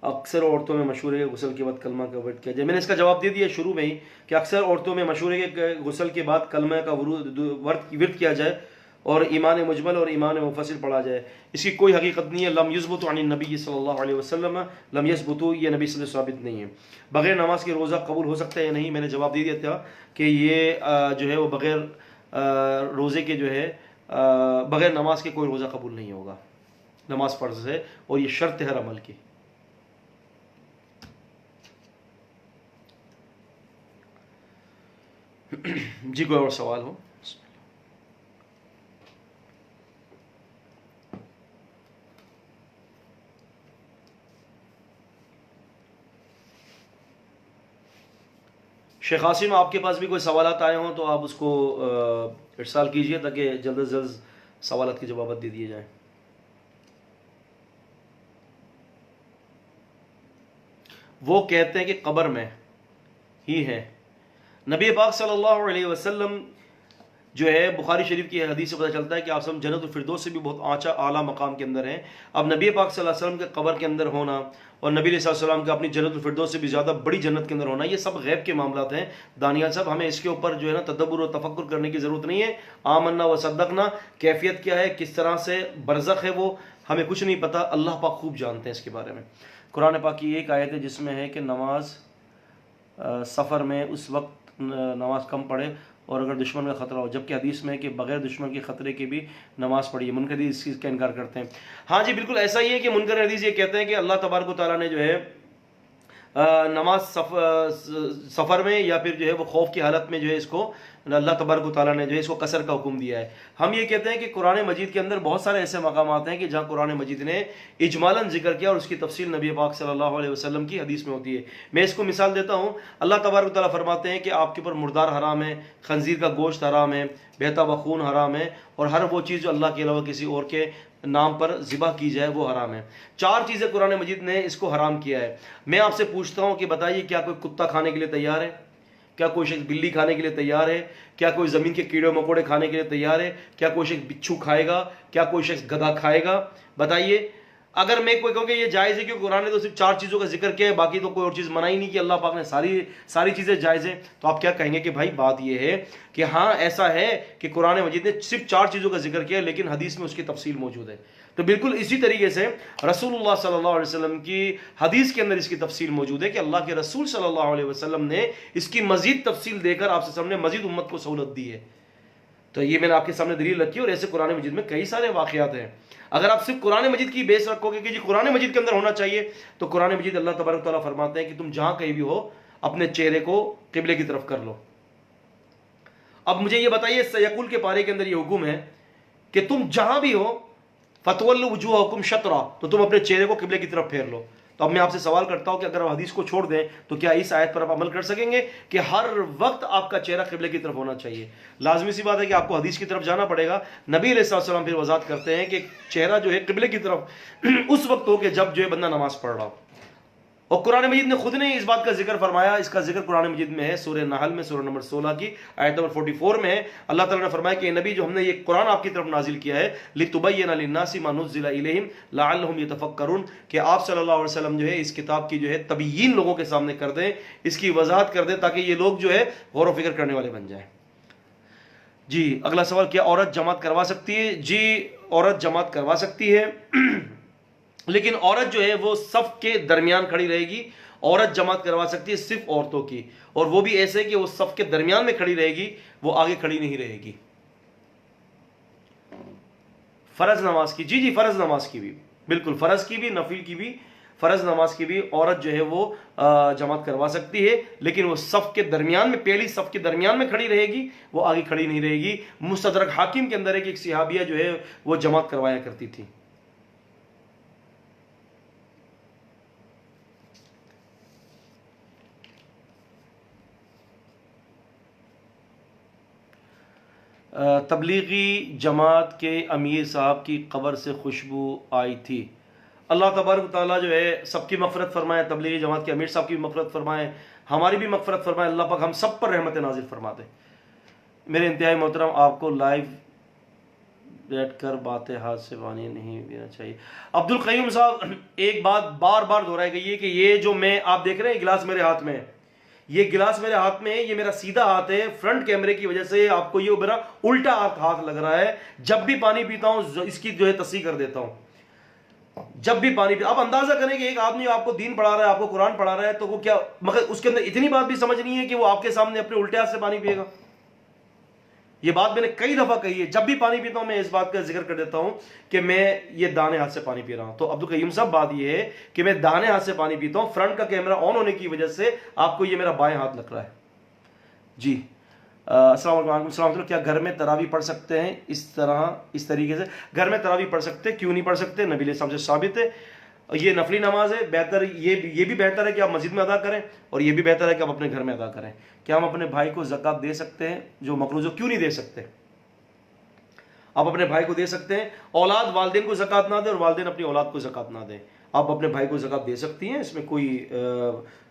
اکثر عورتوں میں مشہور ہے کہ غسل کے بعد کلمہ کا ورد کیا جائے، میں نے اس کا جواب دے دیا شروع میں ہی کہ اکثر عورتوں میں مشہور ہے کہ غسل کے بعد کلمہ کا ورد کیا جائے اور ایمان مجمل اور ایمان مفصل پڑھا جائے۔ اس کی کوئی حقیقت نہیں ہے، لم یثبت عن النبی صلی اللہ علیہ وسلم، لم یثبت، یہ نبی صلی اللہ علیہ وسلم ثابت نہیں ہے۔ بغیر نماز کے روزہ قبول ہو سکتا ہے یا نہیں؟ میں نے جواب دے دیا تھا کہ یہ جو ہے وہ بغیر روزے کے جو ہے بغیر نماز کے کوئی روزہ قبول نہیں ہوگا، نماز فرض ہے اور یہ شرط ہے ہر عمل کی۔ جی کوئی اور سوال ہو؟ شیخ عاصم، آپ کے پاس بھی کوئی سوالات آئے ہوں تو آپ اس کو ارسال کیجئے تاکہ جلد از جلد سوالات کے جوابات دے دیے جائیں۔ وہ کہتے ہیں کہ قبر میں ہی ہے۔ نبی پاک صلی اللہ علیہ وسلم جو ہے بخاری شریف کی حدیث سے پتہ چلتا ہے کہ آپ سب جنت الفردوس سے بھی بہت اونچا اعلیٰ مقام کے اندر ہیں. اب نبی پاک صلی اللہ علیہ وسلم کے قبر کے اندر ہونا اور نبی علیہ السلام کا اپنی جنت الفردوس سے بھی زیادہ بڑی جنت کے اندر ہونا، یہ سب غیب کے معاملات ہیں. دانیال صاحب ہمیں اس کے اوپر جو ہے نا تدبر و تفکر کرنے کی ضرورت نہیں ہے. آمنا و صدقنا کیفیت کیا ہے، کس طرح سے برزخ ہے، وہ ہمیں کچھ نہیں پتا، اللہ پاک خوب جانتے ہیں اس کے بارے میں. قرآن پاک کی ایک آیت ہے جس میں ہے کہ نماز سفر میں اس وقت نماز کم پڑھے اور اگر دشمن کا خطرہ ہو، جبکہ حدیث میں ہے کہ بغیر دشمن کے خطرے کے بھی نماز پڑھیے. منکر حدیث اس چیز کا انکار کرتے ہیں. ہاں جی بالکل ایسا ہی ہے کہ منکر حدیث یہ کہتے ہیں کہ اللہ تبارک و تعالیٰ نے جو ہے نماز سفر میں یا پھر جو ہے وہ خوف کی حالت میں جو ہے اس کو اللہ تبارک و تعالیٰ نے جو ہے اس کو قصر کا حکم دیا ہے. ہم یہ کہتے ہیں کہ قرآن مجید کے اندر بہت سارے ایسے مقامات ہیں کہ جہاں قرآن مجید نے اجمالاً ذکر کیا اور اس کی تفصیل نبی پاک صلی اللہ علیہ وسلم کی حدیث میں ہوتی ہے. میں اس کو مثال دیتا ہوں. اللہ تبارک و تعالیٰ فرماتے ہیں کہ آپ کے اوپر مردار حرام ہے، خنزیر کا گوشت حرام ہے، بہتا ہوا خون حرام ہے، اور ہر وہ چیز جو اللہ کے علاوہ کسی اور کے نام پر ذبح کی جائے وہ حرام ہے. 4 چیزیں قرآن مجید نے اس کو حرام کیا ہے. میں آپ سے پوچھتا ہوں کہ بتائیے کیا کوئی کتا کھانے کے لیے تیار ہے؟ کیا کوئی شخص بلی کھانے کے لیے تیار ہے؟ کیا کوئی زمین کے کیڑے مکوڑے کھانے کے لیے تیار ہے؟ کیا کوئی شخص بچھو کھائے گا؟ کیا کوئی شخص گدھا کھائے گا؟ بتائیے. اگر میں کوئی کہوں کہ یہ جائز ہے کہ قرآن نے تو صرف 4 چیزوں کا ذکر کیا ہے، باقی تو کوئی اور چیز منع ہی نہیں کہ اللہ پاک نے ساری چیزیں جائز ہیں، تو آپ کیا کہیں گے کہ بھائی بات یہ ہے کہ ہاں ایسا ہے کہ قرآن مجید نے صرف 4 چیزوں کا ذکر کیا ہے لیکن حدیث میں اس کی تفصیل موجود ہے. تو بالکل اسی طریقے سے رسول اللہ صلی اللہ علیہ وسلم کی حدیث کے اندر اس کی تفصیل موجود ہے کہ اللہ کے رسول صلی اللہ علیہ وسلم نے اس کی مزید تفصیل دے کر آپ سے سامنے مزید امت کو سہولت دی ہے. تو یہ میں نے آپ کے سامنے دلیل رکھی، اور ایسے قرآن مجید میں کئی سارے واقعات ہیں. اگر آپ صرف قرآن مجید کی بیس رکھو گے کہ جی قرآن مجید کے اندر ہونا چاہیے، تو قرآن مجید اللہ تبارک تعالیٰ فرماتے ہیں کہ تم جہاں کہیں بھی ہو اپنے چہرے کو قبلے کی طرف کر لو. اب مجھے یہ بتائیے سیقول کے پارے کے اندر یہ حکم ہے کہ تم جہاں بھی ہو فَتَوَلُّوا وُجُوهَكُمْ شَطْرًا، تو تم اپنے چہرے کو قبلے کی طرف پھیر لو. تو اب میں آپ سے سوال کرتا ہوں کہ اگر آپ حدیث کو چھوڑ دیں تو کیا اس آیت پر آپ عمل کر سکیں گے کہ ہر وقت آپ کا چہرہ قبلے کی طرف ہونا چاہیے؟ لازمی سی بات ہے کہ آپ کو حدیث کی طرف جانا پڑے گا. نبی علیہ السلام پھر وضاحت کرتے ہیں کہ چہرہ جو ہے قبلے کی طرف اس وقت ہو کہ جب جو ہے بندہ نماز پڑھ رہا ہو. اور قرآن مجید نے خود نے اس بات کا ذکر فرمایا. اس کا ذکر قرآن مجید میں ہے سورہ نحل میں سورہ نمبر 16 کی آیت نمبر 44 میں ہے. اللہ تعالیٰ نے فرمایا کہ نبی جو ہم نے یہ قرآن آپ کی طرف نازل کیا ہے لِتُبَيِّنَ لِلنَّاسِ مَا نُزِّلَ إِلَيْهِمْ لَعَلَّهُمْ يَتَفَكَّرُونَ، کہ آپ صلی اللہ علیہ وسلم جو ہے اس کتاب کی جو ہے تبیین لوگوں کے سامنے کر دیں، اس کی وضاحت کر دیں تاکہ یہ لوگ جو ہے غور و فکر کرنے والے بن جائیں. جی اگلا سوال، کیا عورت جماعت کروا سکتی ہے؟ جی عورت جماعت کروا سکتی ہے لیکن عورت جو ہے وہ صف کے درمیان کھڑی رہے گی. عورت جماعت کروا سکتی ہے صرف عورتوں کی، اور وہ بھی ایسے کہ وہ صف کے درمیان میں کھڑی رہے گی، وہ آگے کھڑی نہیں رہے گی. فرض نماز کی، جی فرض نماز کی بھی بالکل، فرض کی بھی نفل کی بھی، فرض نماز کی بھی عورت جو ہے وہ جماعت کروا سکتی ہے لیکن وہ صف کے درمیان میں، پہلی صف کے درمیان میں کھڑی رہے گی، وہ آگے کھڑی نہیں رہے گی. مستدرک حاکم کے اندر ہے کہ ایک صحابیہ جو ہے وہ جماعت کروایا کرتی تھی. تبلیغی جماعت کے امیر صاحب کی قبر سے خوشبو آئی تھی. اللہ تبارک تعالیٰ جو ہے سب کی مغفرت فرمائے، تبلیغی جماعت کے امیر صاحب کی بھی مغفرت فرمائے، ہماری بھی مغفرت فرمائے. اللہ پاک ہم سب پر رحمت نازل فرما دے. میرے انتہائی محترم، آپ کو لائیو بیٹھ کر باتیں ہاتھ سے پانی نہیں پینا چاہیے. عبد القیوم صاحب، ایک بات بار بار دہرائی گئی ہے کہ یہ جو میں آپ دیکھ رہے ہیں گلاس میرے ہاتھ میں ہے، یہ گلاس میرے ہاتھ میں ہے، یہ میرا سیدھا ہاتھ ہے. فرنٹ کیمرے کی وجہ سے آپ کو یہ میرا الٹا ہاتھ لگ رہا ہے. جب بھی پانی پیتا ہوں اس کی جو ہے تصحیح کر دیتا ہوں. جب بھی پانی پیتا، آپ اندازہ کریں کہ ایک آدمی آپ کو دین پڑھا رہا ہے، آپ کو قرآن پڑھا رہا ہے، تو وہ کیا مگر اس کے اندر اتنی بات بھی سمجھ نہیں ہے کہ وہ آپ کے سامنے اپنے الٹے ہاتھ سے پانی پیے گا. یہ بات میں نے کئی دفعہ کہی ہے. جب بھی پانی پیتا ہوں میں اس بات کا ذکر کر دیتا ہوں کہ میں یہ دانے ہاتھ سے پانی پی رہا ہوں. تو عبدالقیوم صاحب بات یہ ہے کہ میں دانے ہاتھ سے پانی پیتا ہوں. فرنٹ کا کیمرہ آن ہونے کی وجہ سے آپ کو یہ میرا بائیں ہاتھ لگ رہا ہے. جی السلام علیکم. کیا گھر میں تراویح پڑھ سکتے ہیں اس طریقے سے؟ گھر میں تراویح پڑھ سکتے، کیوں نہیں پڑھ سکتے؟ نبی علیہ السلام سے ثابت ہے. یہ نفلی نماز ہے، بہتر یہ بھی بہتر ہے کہ آپ مسجد میں ادا کریں، اور یہ بھی بہتر ہے کہ آپ اپنے گھر میں ادا کریں. کیا ہم اپنے بھائی کو زکوٰۃ دے سکتے ہیں جو مقروض ہو؟ کیوں نہیں دے سکتے؟ آپ اپنے بھائی کو دے سکتے ہیں. اولاد والدین کو زکوٰۃ نہ دیں اور والدین اپنی اولاد کو زکوٰۃ نہ دیں. آپ اپنے بھائی کو زکوٰۃ دے سکتی ہیں، اس میں کوئی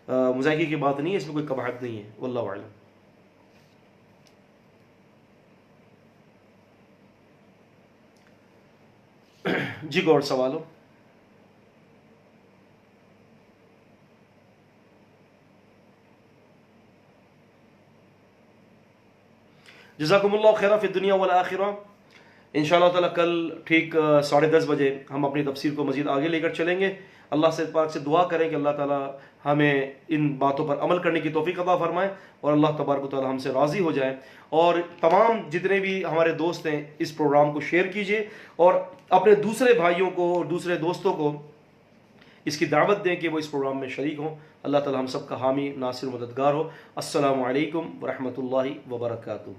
مذاکرے کی بات نہیں ہے، اس میں کوئی قباحت نہیں ہے. واللہ اعلم. جی کوئی اور سوال ہو؟ جزاکم اللہ خیرہ فی الدنیا والآخرہ. ان شاء اللہ تعالیٰ کل ٹھیک 10:30 بجے ہم اپنی تفسیر کو مزید آگے لے کر چلیں گے. اللہ سے پاک سے دعا کریں کہ اللہ تعالیٰ ہمیں ان باتوں پر عمل کرنے کی توفیق عطا فرمائے اور اللہ تبارک و تعالیٰ ہم سے راضی ہو جائے. اور تمام جتنے بھی ہمارے دوست ہیں اس پروگرام کو شیئر کیجئے اور اپنے دوسرے بھائیوں کو اور دوسرے دوستوں کو اس کی دعوت دیں کہ وہ اس پروگرام میں شریک ہوں. اللہ تعالیٰ ہم سب کا حامی ناصر مددگار ہو. السلام علیکم ورحمۃ اللہ وبرکاتہ.